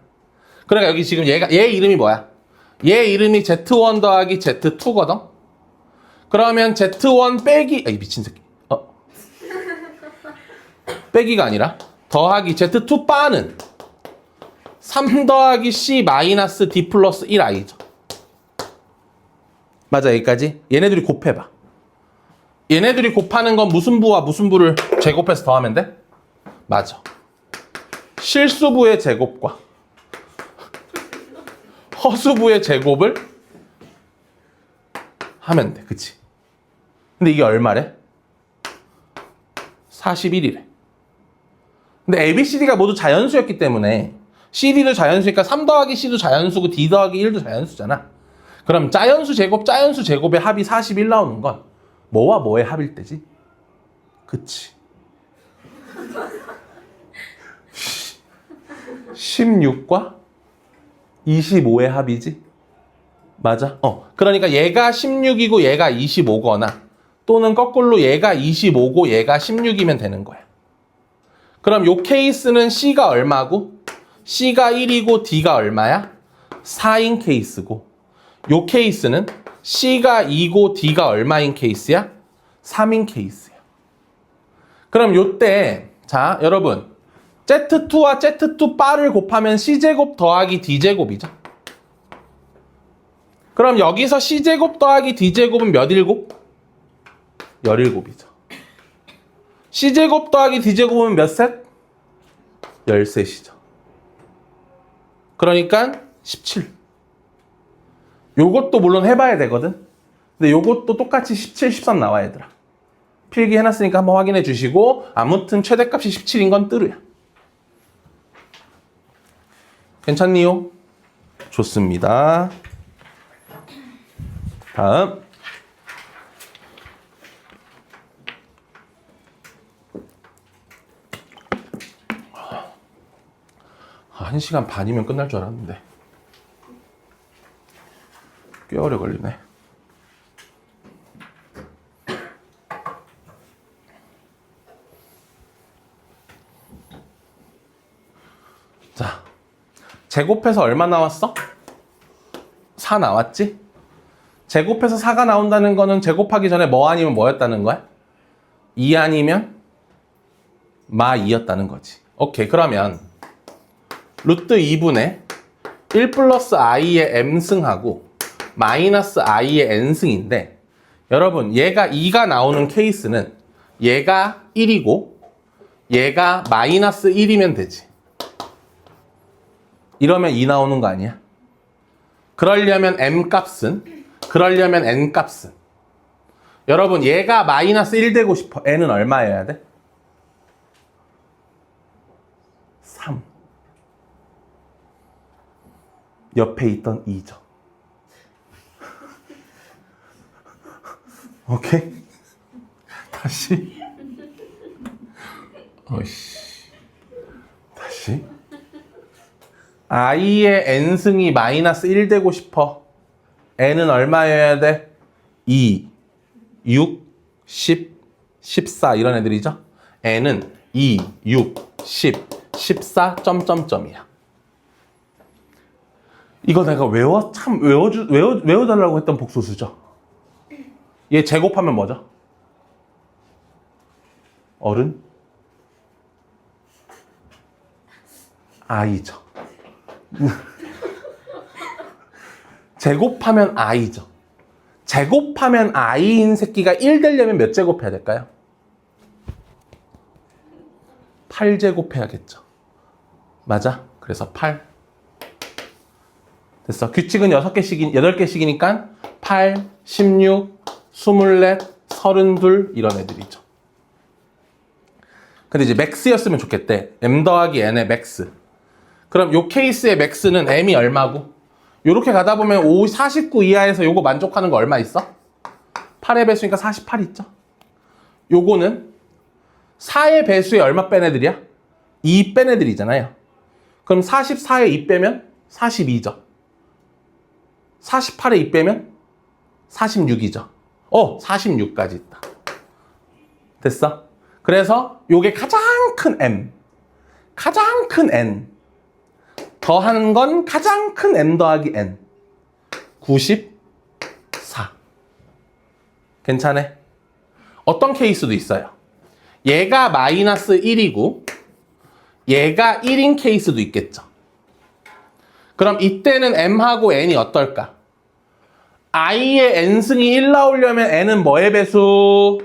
그러니까 여기 지금 얘 이름이 뭐야? 얘 이름이 Z1 더하기 Z2거든? 그러면 Z1 빼기, 이 미친 새끼. 빼기가 아니라 더하기 Z2 바는 3 더하기 C 마이너스 D 플러스 1I죠. 맞아, 여기까지? 얘네들이 곱해봐. 얘네들이 곱하는 건 무슨 부와 무슨 부를 제곱해서 더하면 돼? 맞아. 실수부의 제곱과 허수부의 제곱을 하면 돼. 그치? 근데 이게 얼마래? 41이래. 근데 ABCD가 모두 자연수였기 때문에 CD도 자연수니까 3 더하기 C도 자연수고 D 더하기 1도 자연수잖아. 그럼 짜연수 제곱의 합이 41 나오는 건 뭐와 뭐의 합일 때지? 그치? 16과 25의 합이지? 맞아? 그러니까 얘가 16이고 얘가 25거나 또는 거꾸로 얘가 25고 얘가 16이면 되는 거야. 그럼 요 케이스는 C가 얼마고? C가 1이고 D가 얼마야? 4인 케이스고 요 케이스는 C가 2고 D가 얼마인 케이스야? 3인 케이스야. 그럼 요때 자 여러분 Z2와 Z2 바를 곱하면 C제곱 더하기 D제곱이죠. 그럼 여기서 C제곱 더하기 D제곱은 몇 일곱? 17이죠. C제곱 더하기 D제곱은 몇 셋? 13이죠. 그러니까 17. 요것도 물론 해봐야 되거든. 근데 요것도 똑같이 17, 13 나와 얘들아. 필기해놨으니까 한번 확인해 주시고 아무튼 최대값이 17인 건 뜨루야. 괜찮니요? 좋습니다. 다음. 아, 1시간 반이면 끝날 줄 알았는데 꽤 오래 걸리네. 자, 제곱해서 얼마 나왔어? 4 나왔지? 제곱해서 4가 나온다는 거는 제곱하기 전에 뭐 아니면 뭐였다는 거야? 2 아니면 마 2였다는 거지. 오케이, 그러면 루트 2분의 1 플러스 i의 m승하고 마이너스 i의 n승인데 여러분 얘가 2가 나오는 케이스는 얘가 1이고 얘가 마이너스 1이면 되지. 이러면 2 나오는 거 아니야? 그러려면 m 값은 그러려면 n 값은 여러분 얘가 마이너스 1 되고 싶어. n은 얼마여야 돼? 3. 옆에 있던 2죠. 오케이? 다시. 다시. i의 n승이 마이너스 1 되고 싶어. n은 얼마여야 돼? 2, 6, 10, 14 이런 애들이죠? n은 2, 6, 10, 14 점점점이야. 이거 내가 외워달라고 했던 복소수죠? 얘 제곱하면 뭐죠? 어른? i죠. 제곱하면 i죠. 제곱하면 i인 새끼가 1 되려면 몇 제곱해야 될까요? 8제곱 해야겠죠. 맞아. 그래서 8. 됐어. 규칙은 6개씩, 8개씩이니까 8, 16, 24, 32 이런 애들이죠. 근데 이제 맥스였으면 좋겠대. m 더하기 n의 맥스. 그럼 요 케이스의 맥스는 m이 얼마고? 요렇게 가다 보면 49 이하에서 요거 만족하는 거 얼마 있어? 8의 배수니까 48 있죠. 요거는 4의 배수에 얼마 뺀 애들이야? 2 뺀 애들이잖아요. 그럼 44에 2 빼면 42죠. 48에 2 빼면 46이죠. 46까지 있다. 됐어? 그래서 요게 가장 큰 m, 가장 큰 n, 더하는 건 가장 큰 m 더하기 n. 94. 괜찮아? 어떤 케이스도 있어요. 얘가 마이너스 1이고 얘가 1인 케이스도 있겠죠. 그럼 이때는 m하고 n이 어떨까? i의 n승이 1 나오려면 n은 뭐의 배수?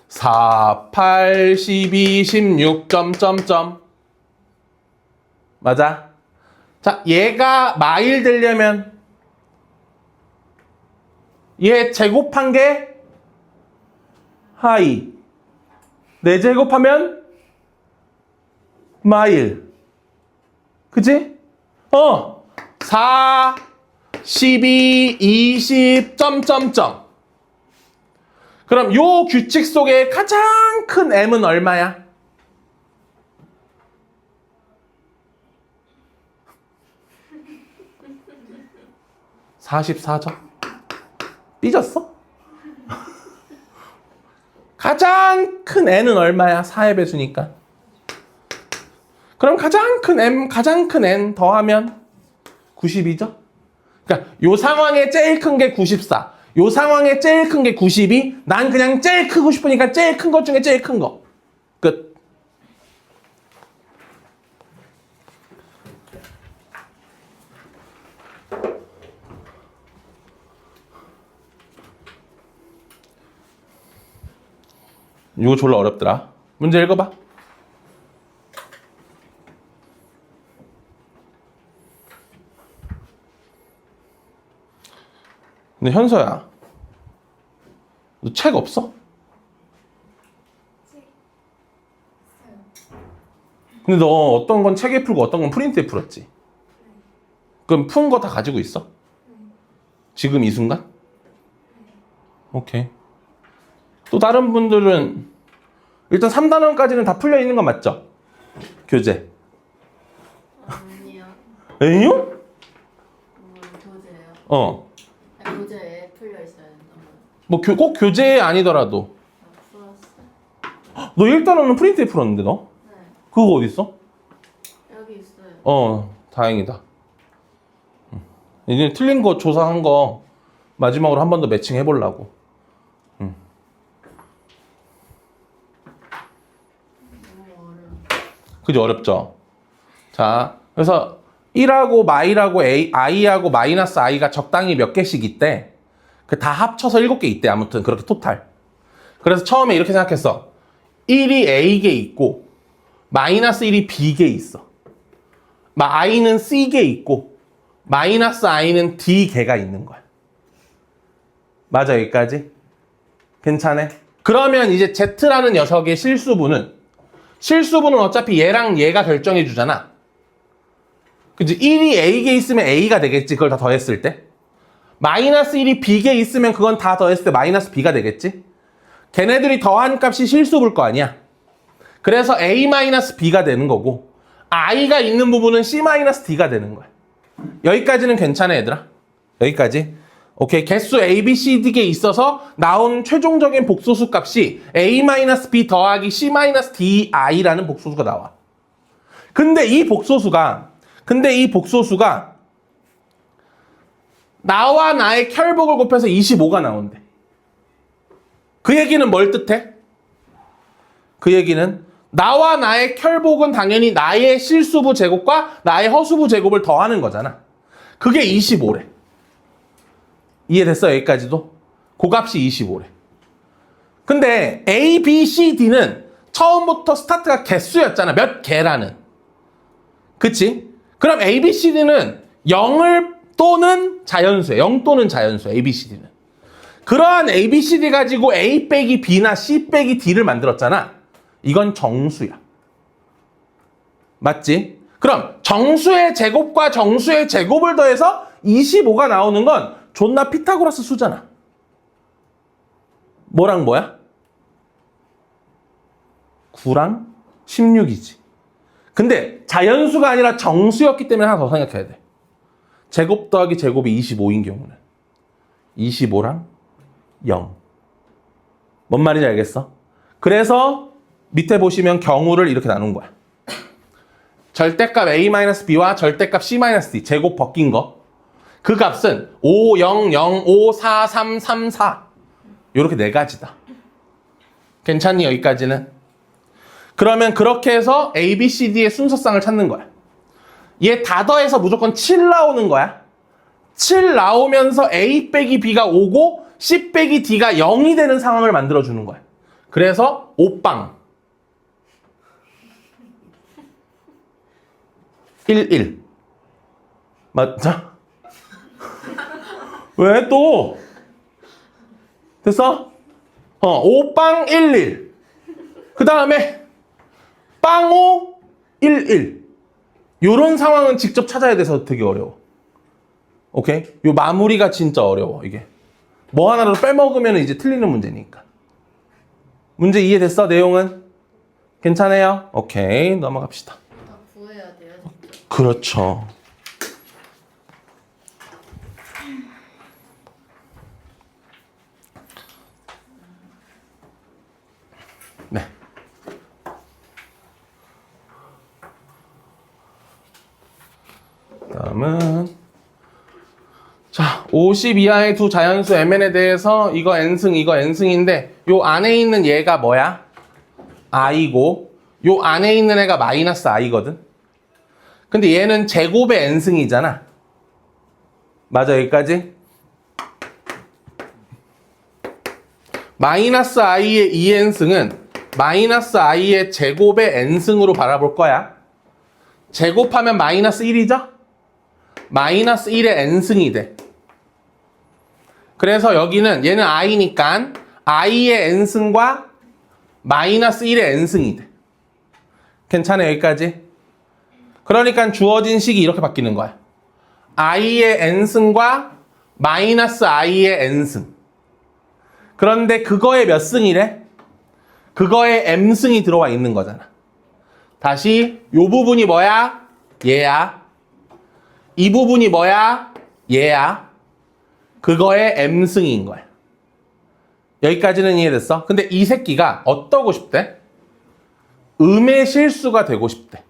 4, 8, 12, 16, 점점점. 맞아? 자, 얘가 마일 되려면 얘 제곱한 게 하이. 4제곱하면 마일. 그치? 4, 12, 20, 점점점. 그럼 요 규칙 속에 가장 큰 m은 얼마야? (44죠) 삐졌어? 가장 큰 n은 얼마야? 4의 배수니까. 그럼 가장 큰 m, 가장 큰 n 더하면 92죠? 그러니까 요 상황에 제일 큰 게 94. 요 상황에 제일 큰 게 92. 난 그냥 제일 크고 싶으니까 제일 큰 것 중에 제일 큰 거. 끝. 이거 졸라 어렵더라. 문제 읽어봐. 근데 현서야, 너 책 없어? 근데 너 어떤 건 책에 풀고 어떤 건 프린트에 풀었지? 그럼 푼 거 다 가지고 있어? 지금 이 순간? 오케이. 또 다른 분들은 일단 3단원까지는 다 풀려 있는 거 맞죠? 교재. 아니요. 에이요? 교재예요. 교재에 풀려 있어야 된다. 뭐 꼭 교재 아니더라도. 풀었어. 너 1단원은 프린트에 풀었는데 너? 네. 그거 어디 있어? 여기 있어요. 다행이다. 이제 틀린 거 조사한 거 마지막으로 한 번 더 매칭 해보려고. 너무 어려워. 그죠? 어렵죠? 자, 그래서 1하고 마이하고 i하고 마이너스 i가 적당히 몇 개씩 있대. 그 다 합쳐서 7개 있대. 아무튼 그렇게 토탈. 그래서 처음에 이렇게 생각했어. 1이 a개 있고 마이너스 1이 b개 있어. i는 c개 있고 마이너스 i는 d개가 있는 거야. 맞아, 여기까지? 괜찮아? 그러면 이제 z라는 녀석의 실수분은 어차피 얘랑 얘가 결정해 주잖아. 그치? 1이 a개 있으면 a가 되겠지. 그걸 다 더했을 때. 마이너스 1이 b개 있으면 그건 다 더했을 때 마이너스 b가 되겠지. 걔네들이 더한 값이 실수분 거 아니야. 그래서 a-b가 되는 거고 i가 있는 부분은 c-d가 되는 거야. 여기까지는 괜찮아, 얘들아? 여기까지? 오케이. 개수 a, b, c, d에 있어서 나온 최종적인 복소수 값이 a-b 더하기 c-di라는 복소수가 나와. 근데 이 복소수가 나와 나의 혈복을 곱해서 25가 나온대. 그 얘기는 뭘 뜻해? 그 얘기는 나와 나의 혈복은 당연히 나의 실수부 제곱과 나의 허수부 제곱을 더하는 거잖아. 그게 25래. 이해됐어? 여기까지도? 그 값이 25래. 근데 A, B, C, D는 처음부터 스타트가 개수였잖아. 몇 개라는. 그치? 그럼 A, B, C, D는 0을 또는 자연수야. 0 또는 자연수야. A, B, C, D는. 그러한 A, B, C, D 가지고 A 빼기 B나 C 빼기 D를 만들었잖아. 이건 정수야. 맞지? 그럼 정수의 제곱과 정수의 제곱을 더해서 25가 나오는 건 존나 피타고라스 수잖아. 뭐랑 뭐야? 9랑 16이지. 근데 자연수가 아니라 정수였기 때문에 하나 더 생각해야 돼. 제곱 더하기 제곱이 25인 경우는 25랑 0. 뭔 말인지 알겠어? 그래서 밑에 보시면 경우를 이렇게 나눈 거야. 절대값 A-B와 절대값 C-D 제곱 벗긴 거. 그 값은 5, 0, 0, 5, 4, 3, 3, 4 요렇게 네 가지다. 괜찮니? 여기까지는? 그러면 그렇게 해서 A, B, C, D의 순서상을 찾는 거야. 얘 다 더해서 무조건 7 나오는 거야. 7 나오면서 A 빼기 B가 5고 C 빼기 D가 0이 되는 상황을 만들어주는 거야. 그래서 5빵 1, 1 맞죠? 왜 또? 됐어? 5빵 1, 1 그 다음에 빵 5, 1, 1 요런 상황은 직접 찾아야 돼서 되게 어려워. 오케이? 요 마무리가 진짜 어려워, 이게. 뭐 하나를 빼먹으면 이제 틀리는 문제니까. 문제 이해됐어? 내용은? 괜찮아요? 오케이, 넘어갑시다. 다 구해야 돼요. 그렇죠. 네. 다음은 자, 50 이하의 두 자연수 mn에 대해서 이거 n승, 이거 n승인데 요 안에 있는 얘가 뭐야? i고 요 안에 있는 애가 마이너스 i거든. 근데 얘는 제곱의 n승이잖아. 맞아, 여기까지? 마이너스 i의 2n승은 마이너스 i의 제곱의 n승으로 바라볼 거야. 제곱하면 마이너스 1이죠? 마이너스 1의 n승이 돼. 그래서 여기는 얘는 i니까 i의 n승과 마이너스 1의 n승이 돼. 괜찮아, 여기까지? 그러니까 주어진 식이 이렇게 바뀌는 거야. i의 n승과 마이너스 i의 n승. 그런데 그거의 몇 승이래? 그거의 m승이 들어와 있는 거잖아. 다시 요 부분이 뭐야? 얘야. 이 부분이 뭐야? 얘야. 그거의 m승인 거야. 여기까지는 이해됐어? 근데 이 새끼가 어떠고 싶대? 음의 실수가 되고 싶대.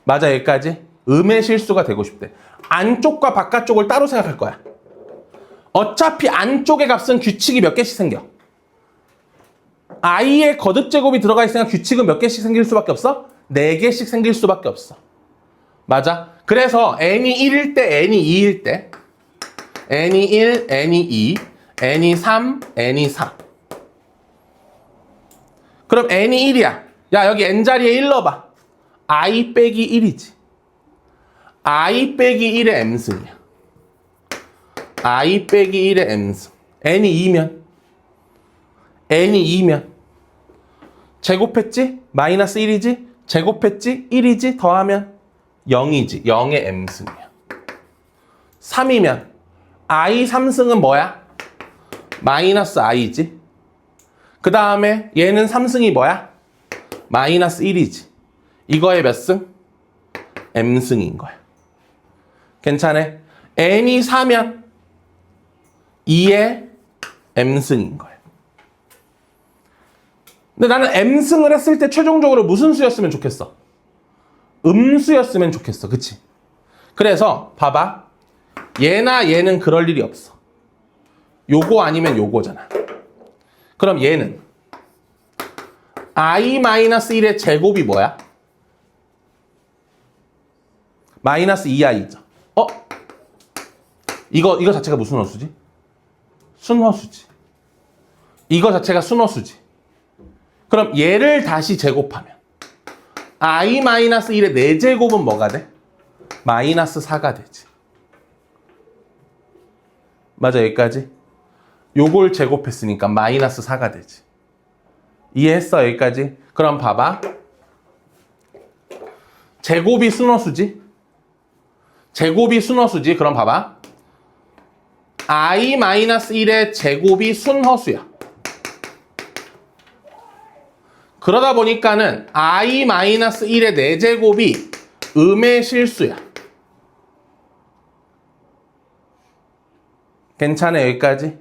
맞아, 여기까지? 음의 실수가 되고 싶대. 안쪽과 바깥쪽을 따로 생각할 거야. 어차피 안쪽의 값은 규칙이 몇 개씩 생겨. i의 거듭 제곱이 들어가 있으니까 규칙은 몇 개씩 생길 수밖에 없어? 4개씩 생길 수밖에 없어. 맞아? 그래서 n이 1일 때, n이 2일 때 n이 1, n이 2, n이 3, n이 4. 그럼 n이 1이야. 야, 여기 n자리에 1 넣어봐. i 빼기 1이지. i 빼기 1의 m승이야. i 빼기 1의 m승. n이 2면 n이 2면 제곱했지? 마이너스 1이지? 제곱했지? 1이지? 더하면 0이지. 0의 m승이야. 3이면 i 3승은 뭐야? 마이너스 i지. 그 다음에 얘는 3승이 뭐야? 마이너스 1이지. 이거의 몇 승? m승인 거야. 괜찮아? n이 4면 2의 m승인 거야. 근데 나는 m승을 했을 때 최종적으로 무슨 수였으면 좋겠어? 음수였으면 좋겠어. 그치? 그래서 봐봐. 얘나 얘는 그럴 일이 없어. 요거 아니면 요거잖아. 그럼 얘는 i-1의 제곱이 뭐야? 마이너스 2i죠. 이거 자체가 무슨 어수지? 순허수지. 이거 자체가 순허수지. 그럼 얘를 다시 제곱하면 i-1의 4제곱은 뭐가 돼? 마이너스 4가 되지. 맞아, 여기까지? 요걸 제곱했으니까 마이너스 4가 되지. 이해했어, 여기까지? 그럼 봐봐. 제곱이 순허수지? 제곱이 순허수지? 그럼 봐봐. i-1의 제곱이 순허수야. 그러다 보니까는 i-1의 4제곱이 음의 실수야. 괜찮아, 여기까지?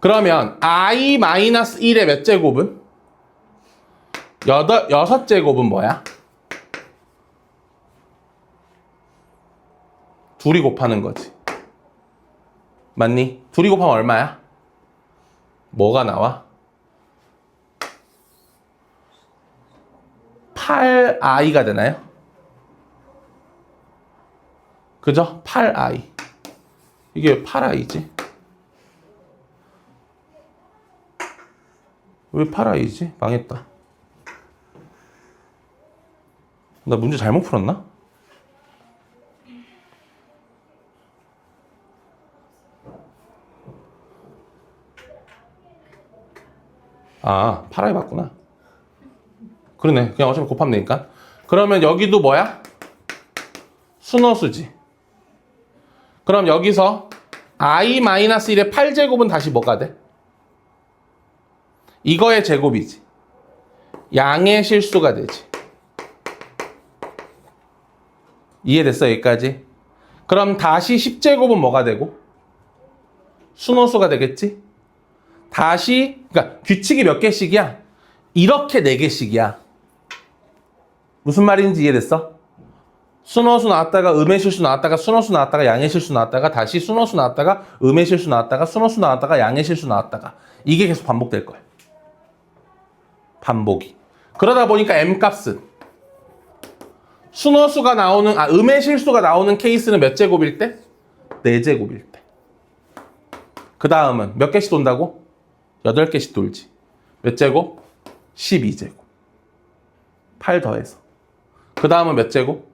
그러면 i-1의 몇 제곱은? 6제곱은 뭐야? 둘이 곱하는 거지. 맞니? 둘이 곱하면 얼마야? 뭐가 나와? 8i가 되나요? 그죠? 8i. 이게 왜 8i지? 왜 8i지? 망했다. 나 문제 잘못 풀었나? 아, 8i 맞구나. 그러네. 그냥 어차피 곱하면 되니까. 그러면 여기도 뭐야? 순허수지. 그럼 여기서 i-1의 8제곱은 다시 뭐가 돼? 이거의 제곱이지. 양의 실수가 되지. 이해됐어, 여기까지? 그럼 다시 10제곱은 뭐가 되고? 순호수가 되겠지? 다시, 그러니까 규칙이 몇 개씩이야? 이렇게 4개씩이야. 무슨 말인지 이해됐어? 순호수 나왔다가 음의 실수 나왔다가 순호수 나왔다가 양의 실수 나왔다가 다시 순호수 나왔다가 음의 실수 나왔다가 순호수 나왔다가 양의 실수 나왔다가 이게 계속 반복될 거야. 반복이. 그러다 보니까 m값은 순호수가 나오는, 음의 실수가 나오는 케이스는 몇 제곱일 때? 4제곱일 때. 그 다음은 몇 개씩 돈다고? 8개씩 돌지. 몇 제곱? 12제곱. 8 더해서. 그 다음은 몇 제곱?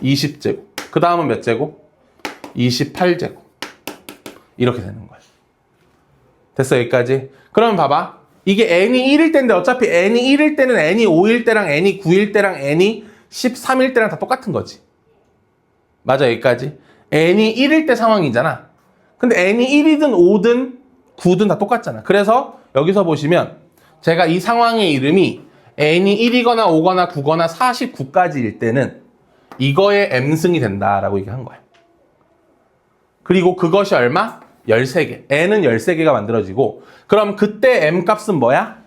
20제곱. 그 다음은 몇 제곱? 28제곱. 이렇게 되는 거야. 됐어, 여기까지? 그러면 봐봐. 이게 n이 1일 때인데 어차피 n이 1일 때는 n이 5일 때랑 n이 9일 때랑 n이 13일 때랑 다 똑같은 거지. 맞아, 여기까지? n이 1일 때 상황이잖아. 근데 n이 1이든 5든 9든 다 똑같잖아. 그래서 여기서 보시면 제가 이 상황의 이름이 n이 1이거나 5거나 9거나 49까지일 때는 이거의 m승이 된다라고 얘기한 거야. 그리고 그것이 얼마? 13개. n은 13개가 만들어지고 그럼 그때 m값은 뭐야?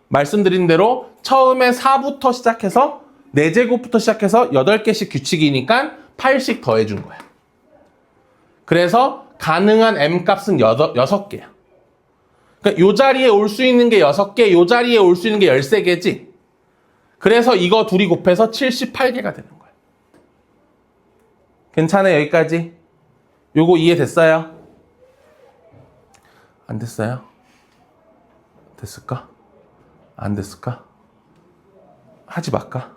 말씀드린 대로 처음에 4부터 시작해서 4제곱부터 시작해서 8개씩 규칙이니까 8씩 더해준 거야. 그래서 가능한 m값은 6개야. 그러니까 요 자리에 올 수 있는 게 6개, 요 자리에 올 수 있는 게 13개지. 그래서 이거 둘이 곱해서 78개가 되는 거야. 괜찮아요, 여기까지? 요거 이해됐어요? 안 됐어요? 됐을까? 안 됐을까? 하지 말까?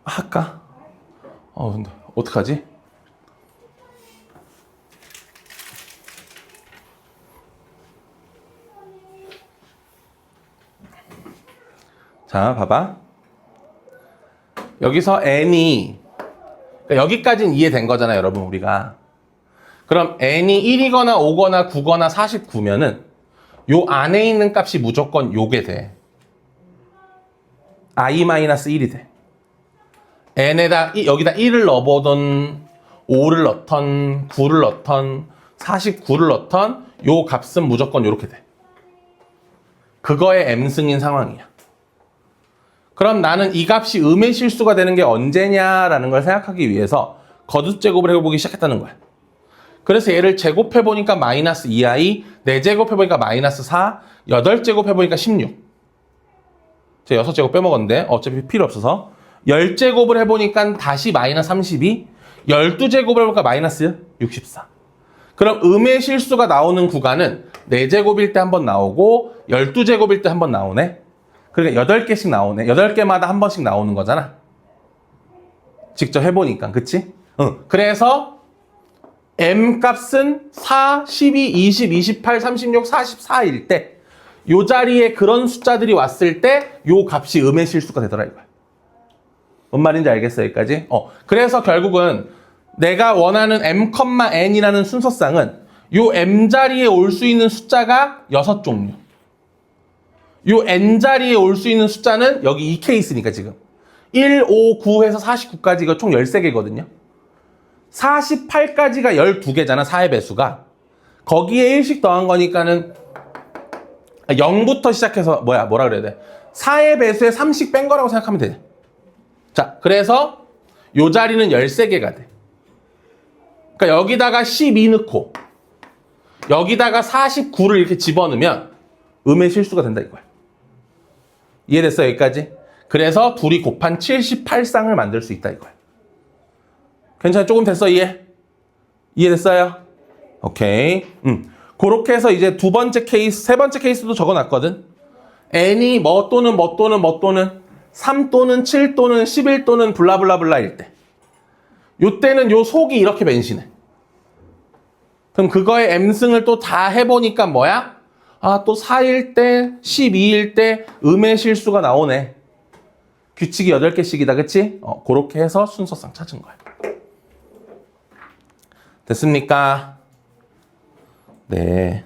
할까? 근데 어떡하지? 자, 봐봐. 여기서 n이 그러니까 여기까지는 이해된 거잖아요, 여러분, 우리가. 그럼 n이 1이거나 5거나 9거나 49면은 요 안에 있는 값이 무조건 요게 돼. i-1이 돼. n에다 여기다 1을 넣어보던 5를 넣던 9를 넣던 49를 넣던 요 값은 무조건 요렇게 돼. 그거의 m승인 상황이야. 그럼 나는 이 값이 음의 실수가 되는 게 언제냐라는 걸 생각하기 위해서 거듭제곱을 해보기 시작했다는 거야. 그래서 얘를 제곱해보니까 마이너스 2i, 4제곱해보니까 마이너스 4, 8제곱해보니까 16. 제가 6제곱 빼먹었는데 어차피 필요 없어서 10제곱을 해보니까 다시 마이너스 32. 12제곱을 해보니까 마이너스 64. 그럼 음의 실수가 나오는 구간은 4제곱일 때 한 번 나오고 12제곱일 때 한 번 나오네. 그러니까 8개씩 나오네. 8개마다 한 번씩 나오는 거잖아. 직접 해보니까. 그치? 응. 그래서 M 값은 4, 12, 20, 28, 36, 44일 때 요 자리에 그런 숫자들이 왔을 때 요 값이 음의 실수가 되더라 이거야. 뭔 말인지 알겠어 여기까지? 그래서 결국은 내가 원하는 m,n이라는 순서상은 요 m 자리에 올 수 있는 숫자가 6종류. 요 n 자리에 올 수 있는 숫자는 여기 이 케이스니까 지금 1, 5, 9해서 49까지 이거 총 13개거든요. 48까지가 12개잖아, 4의 배수가. 거기에 1씩 더한 거니까는 0부터 시작해서 뭐라 그래야 돼? 4의 배수에 3씩 뺀 거라고 생각하면 돼. 자, 그래서 요 자리는 13개가 돼. 그러니까 여기다가 12 넣고 여기다가 49를 이렇게 집어넣으면 음의 실수가 된다 이거야. 이해됐어 여기까지? 그래서 둘이 곱한 78쌍을 만들 수 있다 이거야. 괜찮아? 조금 됐어 이해? 이해됐어요? 오케이. 그렇게 해서 이제 두 번째 케이스, 세 번째 케이스도 적어놨거든. n이 뭐 또는 3 또는 7 또는 11 또는 블라블라블라일 때. 요때는 요 속이 이렇게 변신해. 그럼 그거의 m승을 또 다 해보니까 뭐야? 또 4일 때, 12일 때 음의 실수가 나오네. 규칙이 8개씩이다, 그치? 그렇게 해서 순서상 찾은 거야. 됐습니까? 네.